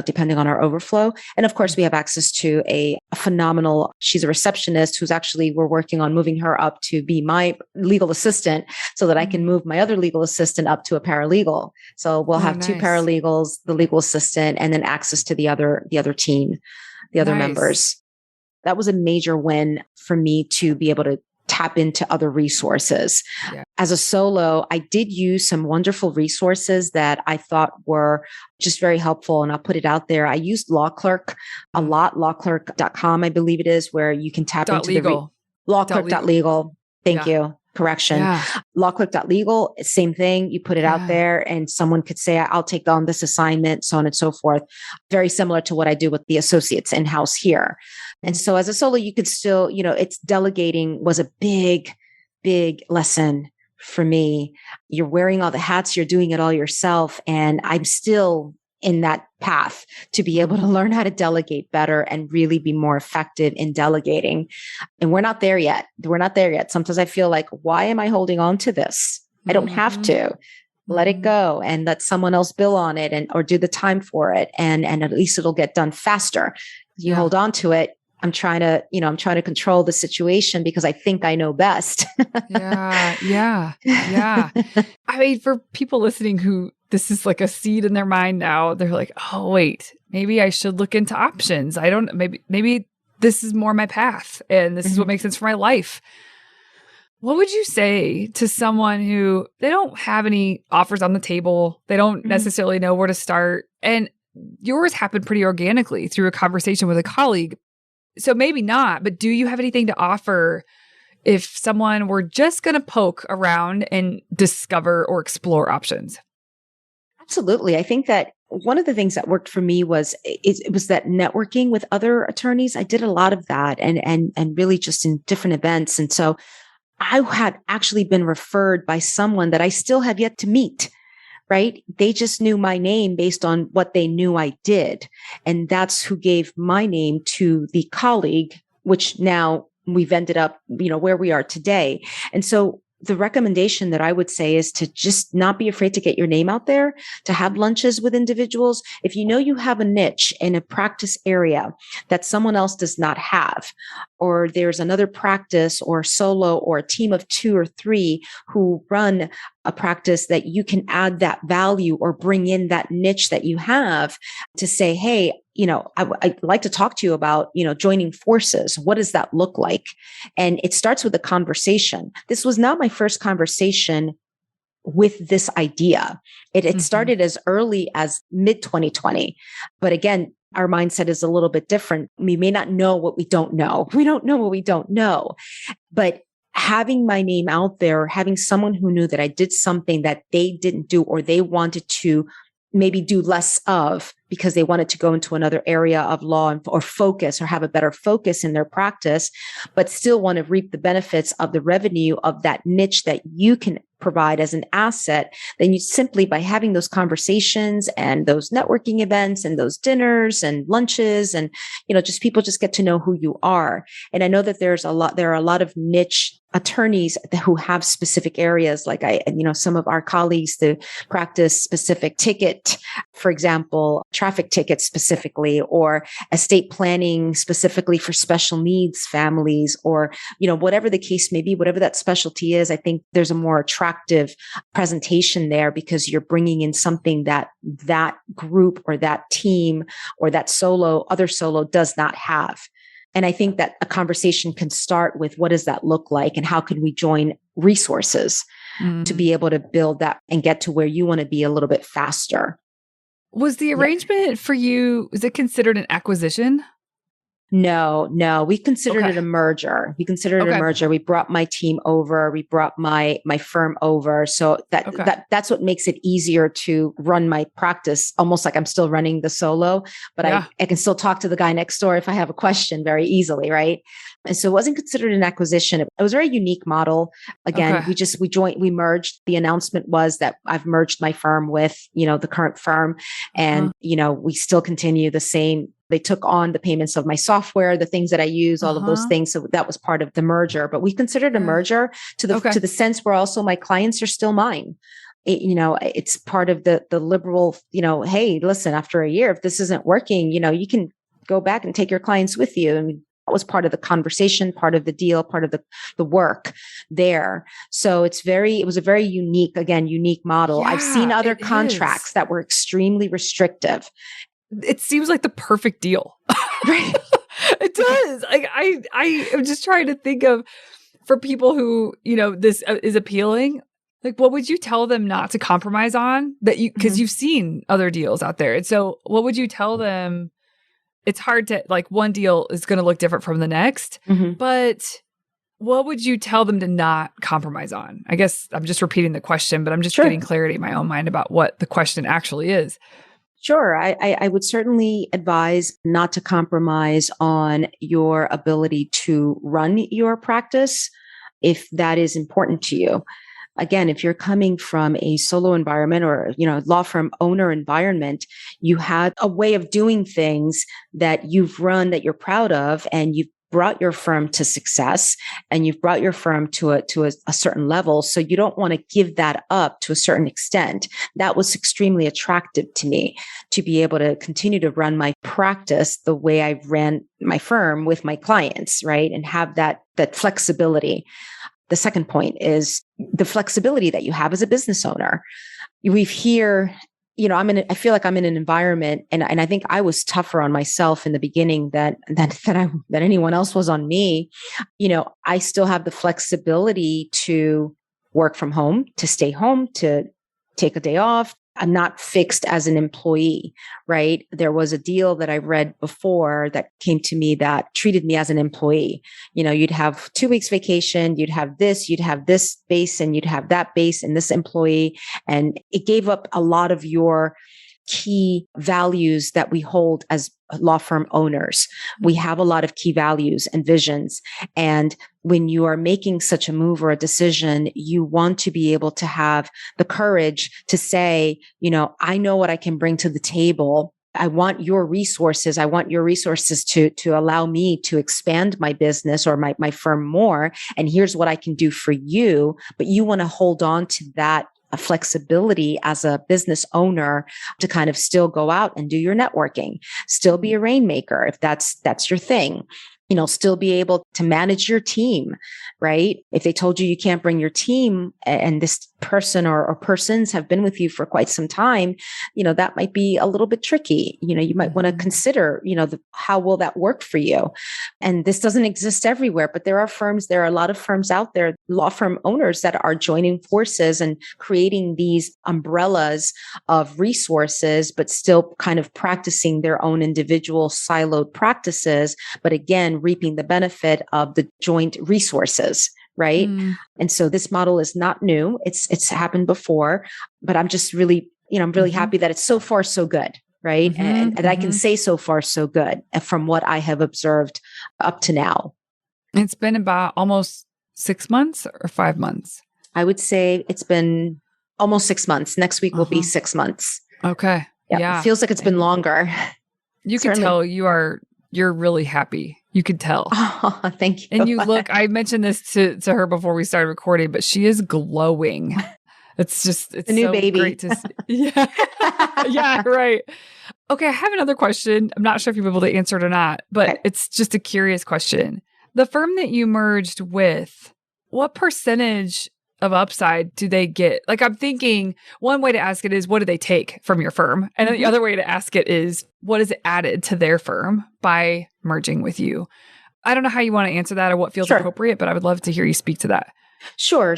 depending on our overflow. And of course, we have access to a phenomenal, she's a receptionist who's actually, we're working on moving her up to be my legal assistant so that I can move my other legal assistant up to a paralegal. So we'll have 2 paralegals, the legal assistant, and then access to the other team, the other members. That was a major win for me to be able to tap into other resources. Yeah. As a solo, I did use some wonderful resources that I thought were just very helpful. And I'll put it out there. I used Law Clerk a lot, lawclerk.com, I believe it is, where you can tap into legal. the lawclerk.legal. Thank you. Correction. Yeah. Lawclerk.legal, same thing. You put it out there and someone could say, I'll take on this assignment, so on and so forth. Very similar to what I do with the associates in-house here. And so as a solo, you could still, it's delegating was a big, big lesson for me. You're wearing all the hats, you're doing it all yourself. And I'm still in that path to be able to learn how to delegate better and really be more effective in delegating. And we're not there yet. Sometimes I feel like, why am I holding on to this? I don't have to. Let it go and let someone else bill on it or do the time for it. And at least it'll get done faster. You hold on to it. I'm trying to control the situation because I think I know best. Yeah. I mean, for people listening who this is like a seed in their mind now, they're like, oh, wait, maybe I should look into options. Maybe this is more my path and this is what makes sense for my life. What would you say to someone who they don't have any offers on the table? They don't necessarily know where to start. And yours happened pretty organically through a conversation with a colleague. So maybe not, but do you have anything to offer if someone were just going to poke around and discover or explore options? Absolutely. I think that one of the things that worked for me was that networking with other attorneys. I did a lot of that and really just in different events. And so I had actually been referred by someone that I still have yet to meet. Right? They just knew my name based on what they knew I did. And that's who gave my name to the colleague, which now we've ended up, where we are today. And so the recommendation that I would say is to just not be afraid to get your name out there, to have lunches with individuals. If you know you have a niche in a practice area that someone else does not have, or there's another practice or solo or a team of 2 or 3 who run a practice that you can add that value or bring in that niche that you have to say, hey, I'd like to talk to you about, joining forces. What does that look like? And it starts with a conversation. This was not my first conversation with this idea. It started as early as mid 2020. But again, our mindset is a little bit different. We may not know what we don't know. We don't know what we don't know. But having my name out there, having someone who knew that I did something that they didn't do or they wanted to maybe do less of because they wanted to go into another area of law or focus or have a better focus in their practice, but still want to reap the benefits of the revenue of that niche that you can provide as an asset, then you simply by having those conversations and those networking events and those dinners and lunches and, just people just get to know who you are. And I know that there are a lot of niche attorneys who have specific areas. Like some of our colleagues to practice specific ticket, for example, traffic tickets specifically, or estate planning specifically for special needs families, or, whatever the case may be, whatever that specialty is. I think there's a more attractive presentation there because you're bringing in something that group or that team or that other solo does not have. And I think that a conversation can start with what does that look like and how can we join resources to be able to build that and get to where you want to be a little bit faster. Was the arrangement for you, is it considered an acquisition? No, we considered it a merger. We considered it a merger. We brought my team over. We brought my firm over. So that's what makes it easier to run my practice, almost like I'm still running the solo, but I can still talk to the guy next door if I have a question very easily, right? And so it wasn't considered an acquisition. It was a very unique model. Again, we merged. The announcement was that I've merged my firm with, the current firm, and, we still continue the same. They took on the payments of my software, the things that I use, all of those things. So that was part of the merger, but we considered a merger to the sense where also my clients are still mine. It's part of the liberal, hey, listen, after a year, if this isn't working, you can go back and take your clients with you. And that was part of the conversation, part of the deal, part of the work there. So it was a very unique model. Yeah, I've seen other contracts that were extremely restrictive. It seems like the perfect deal. Right. It does. I am just trying to think of, for people who, this is appealing, like, what would you tell them not to compromise on because you've seen other deals out there. And so what would you tell them? It's hard to, like, one deal is going to look different from the next, but what would you tell them to not compromise on? I guess I'm just repeating the question, but I'm just getting clarity in my own mind about what the question actually is. Sure. I would certainly advise not to compromise on your ability to run your practice if that is important to you. Again, if you're coming from a solo environment or, law firm owner environment, you had a way of doing things that you've run that you're proud of, and you've brought your firm to success, and you've brought your firm to a certain level. So you don't want to give that up to a certain extent. That was extremely attractive to me, to be able to continue to run my practice the way I ran my firm with my clients, right? And have that flexibility. The second point is the flexibility that you have as a business owner. We've here, I feel like I'm in an environment, and I think I was tougher on myself in the beginning than anyone else was on me. I still have the flexibility to work from home, to stay home, to take a day off. I'm not fixed as an employee, right? There was a deal that I read before that came to me that treated me as an employee. You'd have 2 weeks vacation, you'd have this base, and you'd have that base and this employee. And it gave up a lot of your key values that we hold as law firm owners. We have a lot of key values and visions. And when you are making such a move or a decision, you want to be able to have the courage to say, I know what I can bring to the table. I want your resources. I want your resources to allow me to expand my business or my firm more. And here's what I can do for you. But you want to hold on to that flexibility as a business owner to kind of still go out and do your networking, still be a rainmaker if that's your thing. Still be able to manage your team, right? If they told you can't bring your team, and this person or persons have been with you for quite some time, that might be a little bit tricky. You might want to consider, how will that work for you? And this doesn't exist everywhere, but there are a lot of firms out there, law firm owners, that are joining forces and creating these umbrellas of resources, but still kind of practicing their own individual siloed practices. But again, reaping the benefit of the joint resources, right? And so this model is not new. It's happened before, but I'm just really, I'm really happy that it's so far so good, right? And I can say so far so good from what I have observed up to now. It's been about almost 6 months or 5 months? I would say it's been almost 6 months. Next week will be 6 months. Okay. Yeah. It feels like it's been longer. You can tell you're really happy. You could tell. Oh, thank you. And you look, I mentioned this to her before we started recording, but she is glowing. It's a new baby. Great to see. Yeah. Yeah, right. Okay. I have another question. I'm not sure if you'll be able to answer it or not, but it's just a curious question. The firm that you merged with, what percentage of upside do they get? Like, I'm thinking one way to ask it is, what do they take from your firm? And then the other way to ask it is, what is added to their firm by merging with you? I don't know how you want to answer that or what feels Sure. appropriate, but I would love to hear you speak to that. Sure.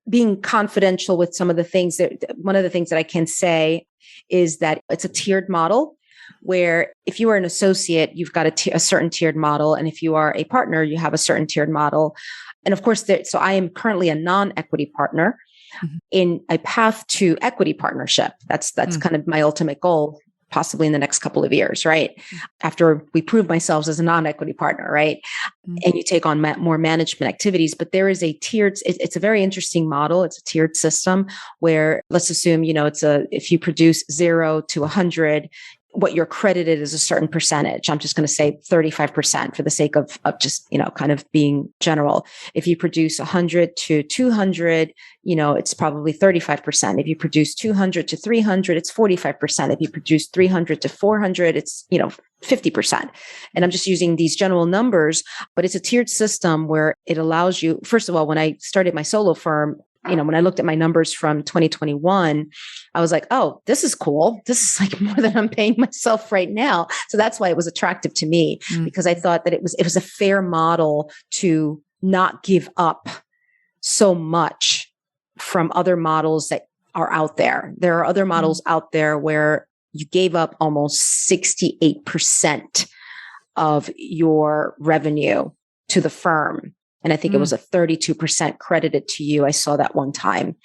Being confidential with some of the things one of the things that I can say is that it's a tiered model where if you are an associate, you've got a certain tiered model. And if you are a partner, you have a certain tiered model. And of course, so I am currently a non-equity partner in a path to equity partnership. That's kind of my ultimate goal, possibly in the next couple of years, right? After we prove ourselves as a non-equity partner, right? And you take on more management activities, but there is a tiered, it's a very interesting model. It's a tiered system where let's assume, if you produce 0 to 100, what you're credited is a certain percentage. I'm just going to say 35% for the sake of just, kind of being general. If you produce 100 to 200, it's probably 35%. If you produce 200 to 300, it's 45%. If you produce 300 to 400, it's, 50%. And I'm just using these general numbers, but it's a tiered system where it allows you, first of all, when I started my solo firm, when I looked at my numbers from 2021, I was like, oh, this is cool. This is like more than I'm paying myself right now. So that's why it was attractive to me, because I thought that it was a fair model to not give up so much from other models that are out there. There are other models out there where you gave up almost 68% of your revenue to the firm. And I think it was a 32% credited to you. I saw that one time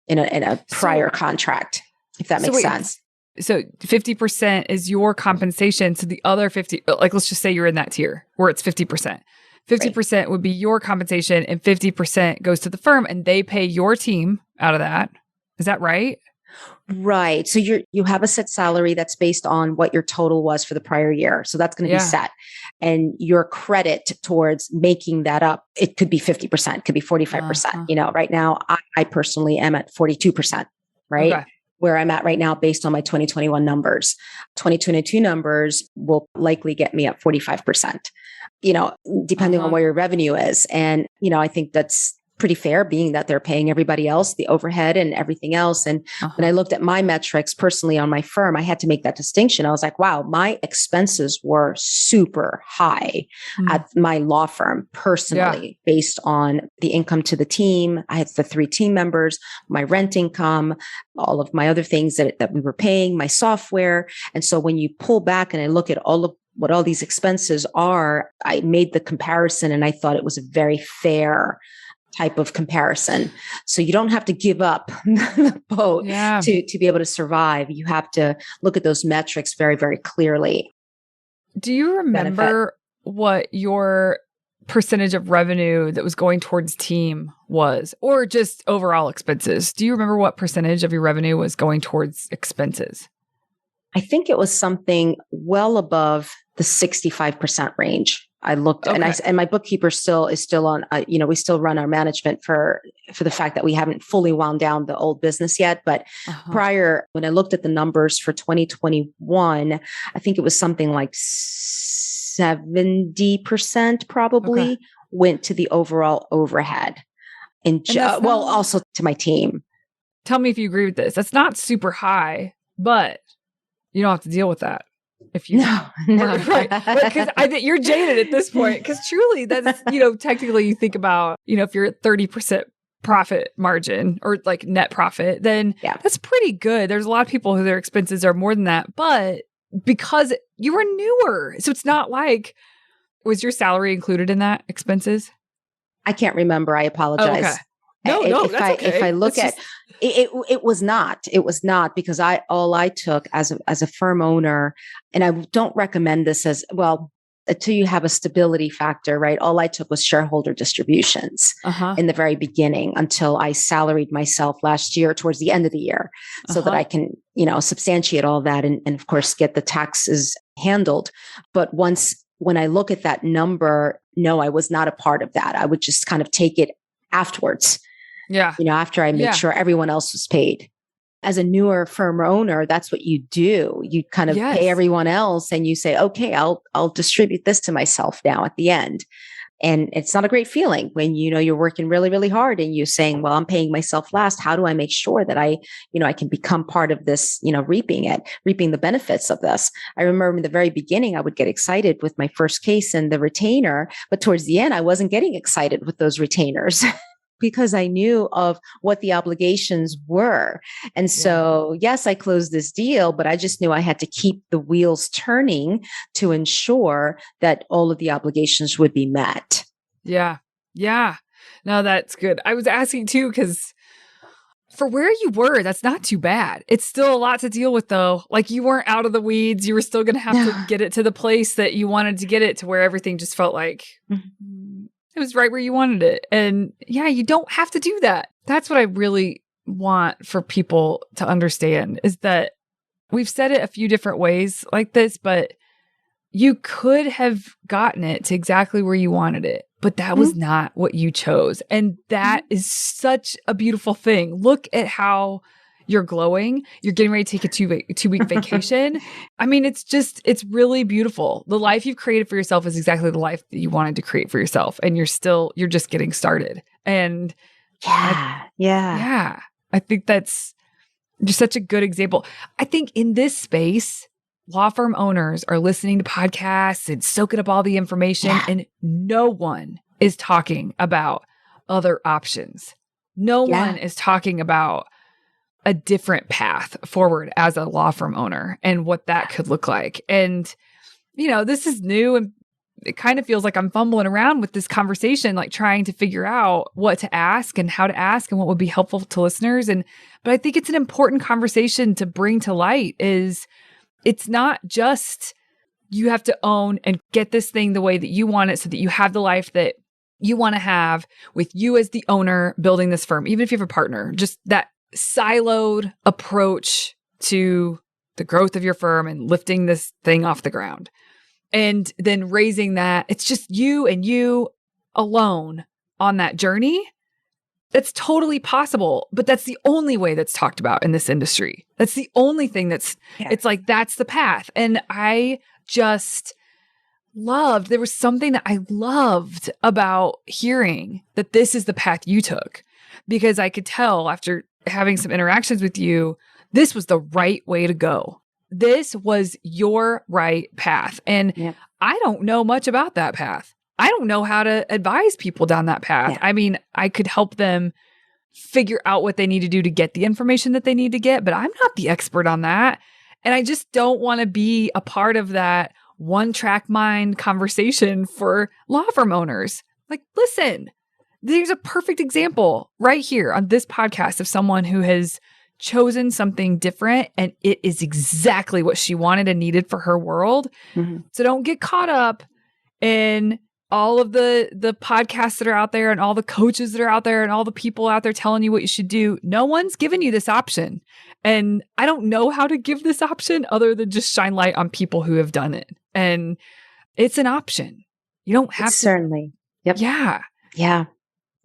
in a prior contract, if that makes sense. So 50% is your compensation. So the other 50, like let's just say you're in that tier where it's 50%. 50% would be your compensation and 50% goes to the firm and they pay your team out of that. Is that right? Right. So you have a set salary that's based on what your total was for the prior year. So that's going to be set. And your credit towards making that up, it could be 50%, it could be 45%. Right now, I personally am at 42%, right? Okay. Where I'm at right now based on my 2021 numbers. 2022 numbers will likely get me at 45%, depending on where your revenue is. And, I think that's pretty fair, being that they're paying everybody else, the overhead and everything else. And when I looked at my metrics personally on my firm, I had to make that distinction. I was like, wow, my expenses were super high at my law firm personally, based on the income to the team. I had the 3 team members, my rent income, all of my other things that we were paying, my software. And so when you pull back and I look at all of what all these expenses are, I made the comparison and I thought it was a very fair type of comparison. So you don't have to give up the boat to be able to survive. You have to look at those metrics very, very clearly. Do you remember what your percentage of revenue that was going towards team was, or just overall expenses? Do you remember what percentage of your revenue was going towards expenses? I think it was something well above the 65% range. I looked and my bookkeeper is still on, we still run our management for the fact that we haven't fully wound down the old business yet. But prior, when I looked at the numbers for 2021, I think it was something like 70% probably went to the overall overhead and also to my team. Tell me if you agree with this. That's not super high, but you don't have to deal with that. If you no, right, because I think you're jaded at this point. Because truly, that's technically you think about if you're at 30% profit margin or like net profit, then that's pretty good. There's a lot of people who their expenses are more than that, but because you were newer, so it's not like was your salary included in that expenses? I can't remember. I apologize. Oh, okay. No, that's okay. If I look at it was not because all I took as a firm owner, and I don't recommend this as well until you have a stability factor, right? All I took was shareholder distributions in the very beginning until I salaried myself last year towards the end of the year so that I can, substantiate all that and of course get the taxes handled. But when I look at that number, no, I was not a part of that. I would just kind of take it afterwards. Yeah. After I made sure everyone else was paid. As a newer firm owner, that's what you do. You kind of pay everyone else and you say, okay, I'll distribute this to myself now at the end. And it's not a great feeling when, you're working really, really hard and you're saying, well, I'm paying myself last. How do I make sure that I can become part of this, reaping the benefits of this? I remember in the very beginning, I would get excited with my first case and the retainer, but towards the end, I wasn't getting excited with those retainers. Because I knew of what the obligations were. And so, yes, I closed this deal, but I just knew I had to keep the wheels turning to ensure that all of the obligations would be met. Yeah. Yeah. No, that's good. I was asking too, because for where you were, that's not too bad. It's still a lot to deal with though. Like you weren't out of the weeds. You were still going to have to get it to the place that you wanted to get it to, where everything just felt like it was right where you wanted it. And yeah, you don't have to do that. That's what I really want for people to understand, is that we've said it a few different ways like this, but you could have gotten it to exactly where you wanted it, but that was not what you chose. And that is such a beautiful thing. Look at how you're glowing. You're getting ready to take a two-week vacation. I mean, it's really beautiful. The life you've created for yourself is exactly the life that you wanted to create for yourself. And you're just getting started. And I think that's just such a good example. I think in this space, law firm owners are listening to podcasts and soaking up all the information, and no one is talking about other options. No one is talking about a different path forward as a law firm owner and what that could look like. And, this is new, and it kind of feels like I'm fumbling around with this conversation, like trying to figure out what to ask and how to ask and what would be helpful to listeners. But I think it's an important conversation to bring to light. It's not just you have to own and get this thing the way that you want it so that you have the life that you want to have with you as the owner building this firm, even if you have a partner. Just that siloed approach to the growth of your firm and lifting this thing off the ground. And then raising that, it's just you and you alone on that journey. That's totally possible, but that's the only way that's talked about in this industry. That's the only thing it's like, that's the path. And I just there was something that I loved about hearing that this is the path you took, because I could tell after having some interactions with you, this was the right way to go. This was your right path. And I don't know much about that path. I don't know how to advise people down that path. Yeah. I mean, I could help them figure out what they need to do to get the information that they need to get, but I'm not the expert on that. And I just don't want to be a part of that one-track mind conversation for law firm owners. Like, listen, there's a perfect example right here on this podcast of someone who has chosen something different, and it is exactly what she wanted and needed for her world. So don't get caught up in all of the podcasts that are out there and all the coaches that are out there and all the people out there telling you what you should do. No one's given you this option. And I don't know how to give this option other than just shine light on people who have done it. And it's an option. You don't have to. Certainly. Yep.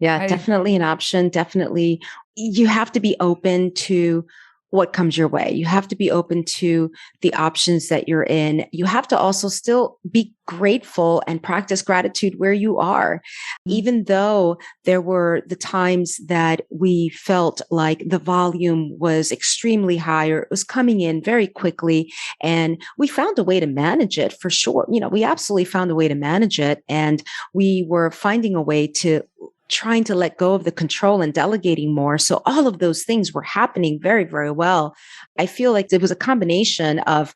Yeah, definitely an option. Definitely. You have to be open to what comes your way. You have to be open to the options that you're in. You have to also still be grateful and practice gratitude where you are. Even though there were the times that we felt like the volume was extremely high or it was coming in very quickly, and we found a way to manage it for sure. We absolutely found a way to manage it, and we were finding a way to trying to let go of the control and delegating more. So all of those things were happening very, very well. I feel like it was a combination of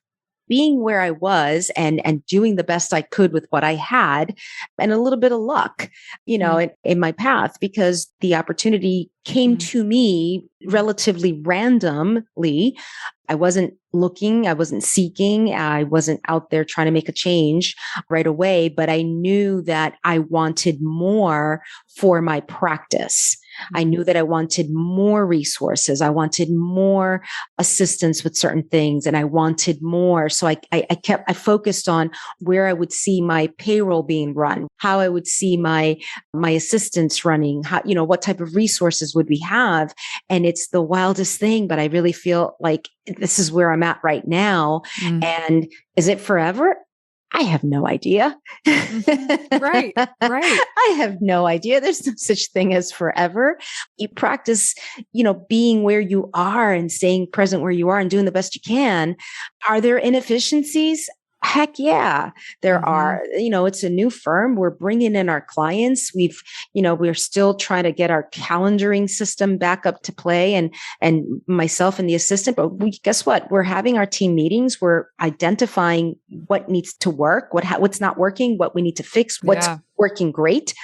being where I was and doing the best I could with what I had, and a little bit of luck, in my path, because the opportunity came to me relatively randomly. I wasn't looking, I wasn't seeking, I wasn't out there trying to make a change right away, but I knew that I wanted more for my practice. I knew that I wanted more resources. I wanted more assistance with certain things, and I wanted more. So I focused on where I would see my payroll being run, how I would see my assistants running, how, what type of resources would we have? And it's the wildest thing, but I really feel like this is where I'm at right now. And is it forever? I have no idea. Right. I have no idea. There's no such thing as forever. You practice, being where you are and staying present where you are and doing the best you can. Are there inefficiencies? Heck yeah, there are. It's a new firm. We're bringing in our clients. We're still trying to get our calendaring system back up to play, and myself and the assistant. But guess what? We're having our team meetings. We're identifying what needs to work, what's not working, what we need to fix, what's working great,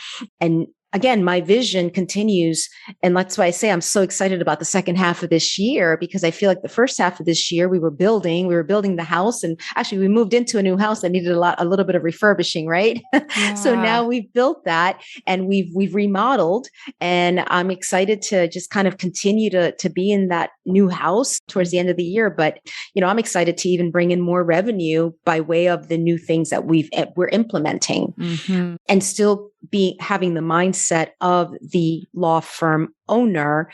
and again, my vision continues. And that's why I say I'm so excited about the second half of this year, because I feel like the first half of this year we were building the house, and actually we moved into a new house that needed a little bit of refurbishing, right? Yeah. So now we've built that and we've remodeled, and I'm excited to just kind of continue to be in that new house towards the end of the year. But, I'm excited to even bring in more revenue by way of the new things that we're implementing, and still having the mindset of the law firm owner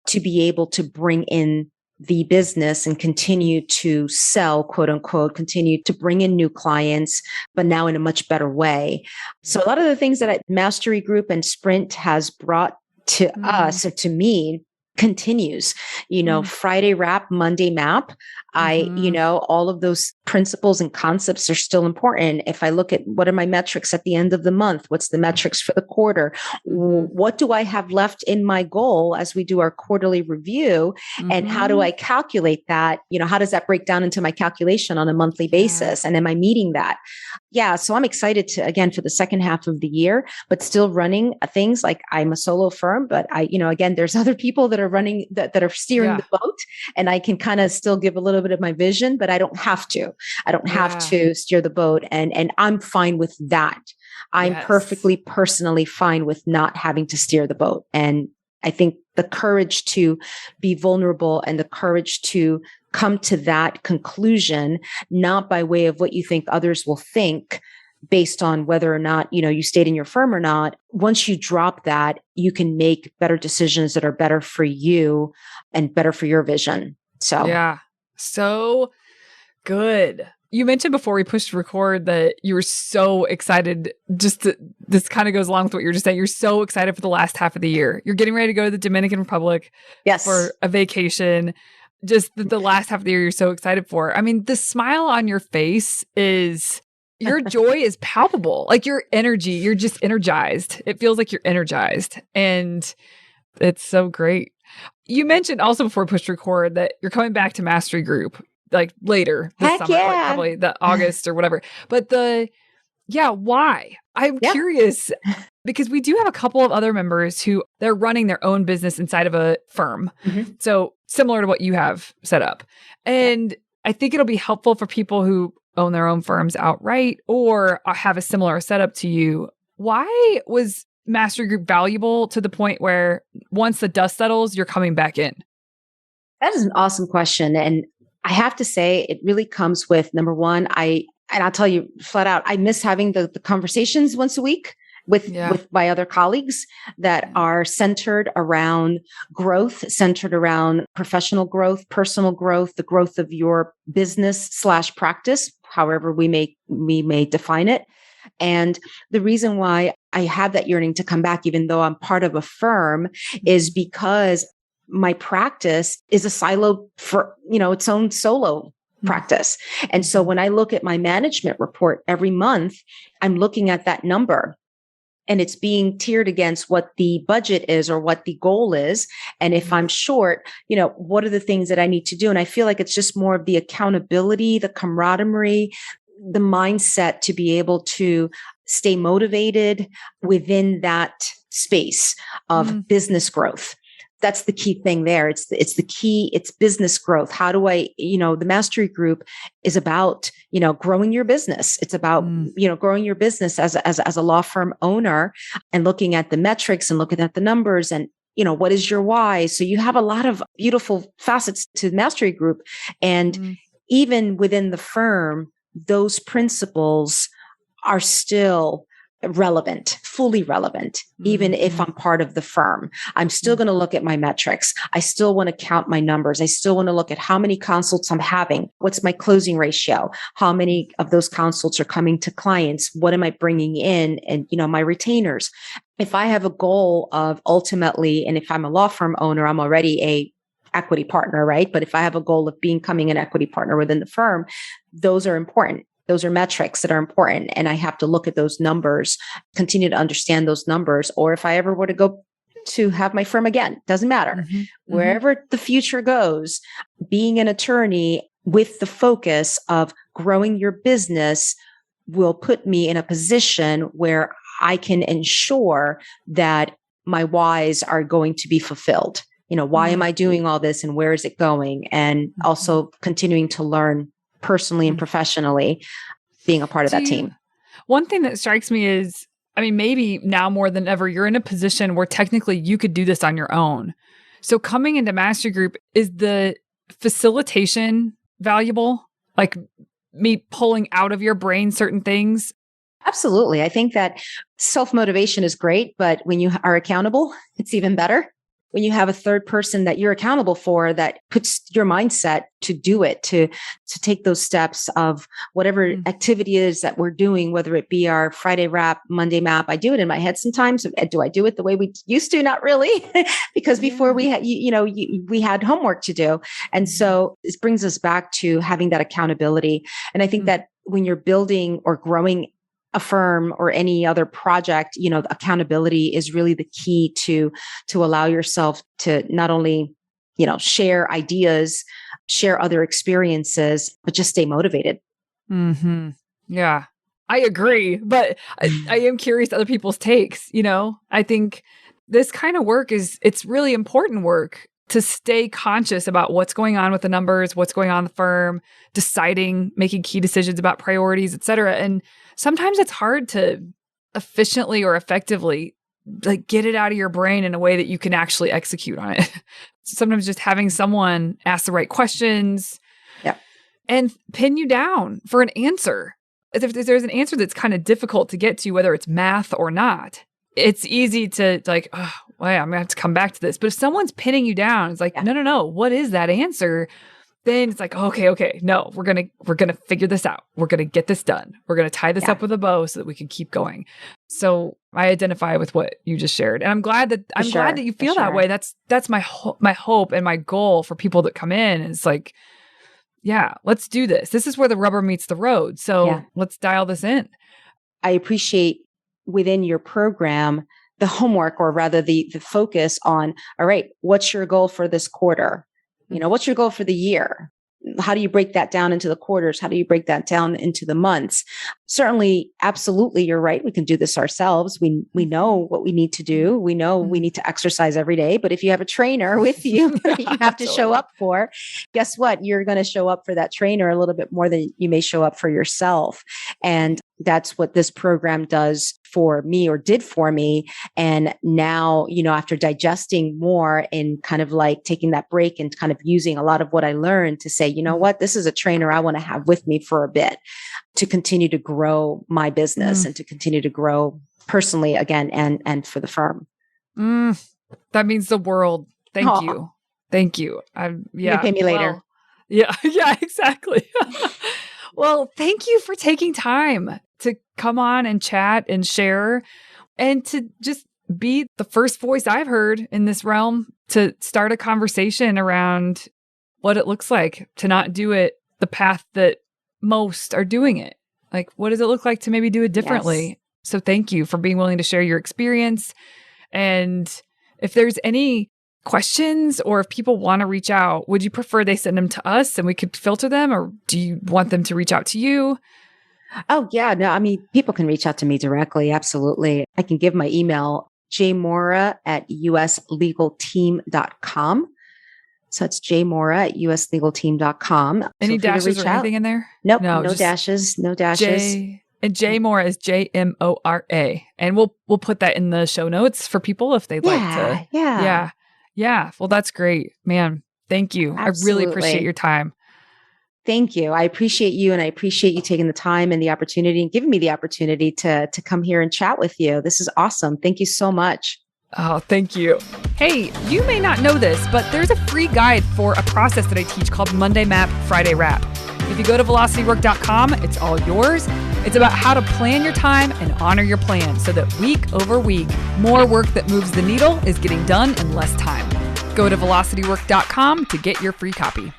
to be able to bring in the business and continue to sell, quote unquote, continue to bring in new clients, but now in a much better way. So a lot of the things that Mastery Group and Sprint has brought to us, or to me, continues, Friday wrap, Monday map. All of those principles and concepts are still important. If I look at what are my metrics at the end of the month, what's the metrics for the quarter? What do I have left in my goal as we do our quarterly review? And how do I calculate that? How does that break down into my calculation on a monthly basis? And am I meeting that? Yeah. So I'm excited again, for the second half of the year, but still running things like I'm a solo firm, but again, there's other people that are running that are steering the boat, and I can kind of still give a little bit of my vision, but I don't have to. I don't have to steer the boat, and I'm fine with that. I'm perfectly personally fine with not having to steer the boat. And I think the courage to be vulnerable and the courage to come to that conclusion, not by way of what you think others will think, based on whether or not, you stayed in your firm or not. Once you drop that, you can make better decisions that are better for you and better for your vision. So good. You mentioned before we pushed record that you were so excited. This kind of goes along with what you were just saying. You're so excited for the last half of the year. You're getting ready to go to the Dominican Republic for a vacation. Just the last half of the year you're so excited for. I mean, the smile on your face is... your joy is palpable. Like your energy, you're just energized. It feels like you're energized. And it's so great. You mentioned also before we pushed record that you're coming back to Mastery Group like later this summer, like probably the August or whatever. But why? I'm curious because we do have a couple of other members who they're running their own business inside of a firm. So similar to what you have set up. And I think it'll be helpful for people who own their own firms outright or have a similar setup to you. Why was Mastery Group valuable to the point where once the dust settles, you're coming back in? That is an awesome question. And I have to say, it really comes with, number one, I'll tell you flat out, I miss having the conversations once a week with my other colleagues that are centered around growth, centered around professional growth, personal growth, the growth of your business/practice, however we may define it. And the reason why I have that yearning to come back, even though I'm part of a firm, is because my practice is a silo for, its own solo practice. And so when I look at my management report every month, I'm looking at that number. And it's being tiered against what the budget is or what the goal is. And if I'm short, what are the things that I need to do? And I feel like it's just more of the accountability, the camaraderie, the mindset to be able to stay motivated within that space of business growth. That's the key thing there. It's the key. It's business growth. How do I, the Mastery Group is about, growing your business. It's about, growing your business as a law firm owner and looking at the metrics and looking at the numbers and, what is your why? So you have a lot of beautiful facets to the Mastery Group. And even within the firm, those principles are still relevant, fully relevant, even if I'm part of the firm. I'm still going to look at my metrics. I still want to count my numbers. I still want to look at how many consults I'm having. What's my closing ratio? How many of those consults are coming to clients? What am I bringing in? And, my retainers. If I have a goal of ultimately, and if I'm a law firm owner, I'm already a equity partner, right? But if I have a goal of becoming an equity partner within the firm, those are important. Those are metrics that are important. And I have to look at those numbers, continue to understand those numbers. Or if I ever were to go to have my firm again, doesn't matter. Wherever the future goes, being an attorney with the focus of growing your business will put me in a position where I can ensure that my whys are going to be fulfilled. Why am I doing all this and where is it going? And also continuing to learn personally and professionally, being a part of that team. One thing that strikes me is, maybe now more than ever, you're in a position where technically you could do this on your own. So coming into Mastery Group, is the facilitation valuable? Like me pulling out of your brain certain things? Absolutely. I think that self-motivation is great, but when you are accountable, it's even better. When you have a third person that you're accountable for that puts your mindset to do it, to take those steps of whatever activity is that we're doing, whether it be our Friday wrap, Monday map. I do it in my head sometimes. Do I do it the way we used to? Not really, because before we had, we had homework to do. And so this brings us back to having that accountability. And I think that when you're building or growing a firm or any other project, accountability is really the key to allow yourself to not only, share ideas, share other experiences, but just stay motivated. Yeah, I agree. But I am curious other people's takes. I think this kind of work it's really important work to stay conscious about what's going on with the numbers, what's going on in the firm, deciding, making key decisions about priorities, et cetera. And sometimes it's hard to efficiently or effectively get it out of your brain in a way that you can actually execute on it. Sometimes just having someone ask the right questions and pin you down for an answer. If there's an answer that's kind of difficult to get to, whether it's math or not, it's easy to I'm going to have to come back to this. But if someone's pinning you down, it's like, no, what is that answer? Then it's like, okay, no, we're going to figure this out. We're going to get this done. We're going to tie this up with a bow so that we can keep going. So I identify with what you just shared. And I'm glad that you feel that way. That's my hope and my goal for people that come in. It's like, let's do this. This is where the rubber meets the road. So let's dial this in. I appreciate within your program, the homework, or rather the focus on, all right, what's your goal for this quarter? What's your goal for the year? How do you break that down into the quarters? How do you break that down into the months? Certainly, absolutely, you're right. We can do this ourselves. We know what we need to do. We know we need to exercise every day. But if you have a trainer with you, you have to show up for, guess what? You're going to show up for that trainer a little bit more than you may show up for yourself. And that's what this program does for me, or did for me. And now, after digesting more and kind of taking that break and kind of using a lot of what I learned to say, you know what, this is a trainer I want to have with me for a bit to continue to grow my business and to continue to grow personally again and for the firm. That means the world. Thank you. Thank you. You can pay me later. Yeah, exactly. Well, thank you for taking time to come on and chat and share, and to just be the first voice I've heard in this realm to start a conversation around what it looks like to not do it the path that most are doing it. Like, what does it look like to maybe do it differently? Yes. So thank you for being willing to share your experience. And if there's any questions, or if people want to reach out, would you prefer they send them to us and we could filter them, or do you want them to reach out to you? Oh, yeah. No, people can reach out to me directly. Absolutely. I can give my email, jmora@uslegalteam.com. So it's jmora@uslegalteam.com. Any dashes or anything in there? Nope. No dashes. No dashes. J Mora is JMORA. And we'll put that in the show notes for people if they'd like to. Yeah. Well, that's great, man. Thank you. Absolutely. I really appreciate your time. Thank you. I appreciate you, and I appreciate you taking the time and the opportunity and giving me the opportunity to come here and chat with you. This is awesome. Thank you so much. Oh, thank you. Hey, you may not know this, but there's a free guide for a process that I teach called Monday Map, Friday Wrap. If you go to velocitywork.com, it's all yours. It's about how to plan your time and honor your plan so that week over week, more work that moves the needle is getting done in less time. Go to velocitywork.com to get your free copy.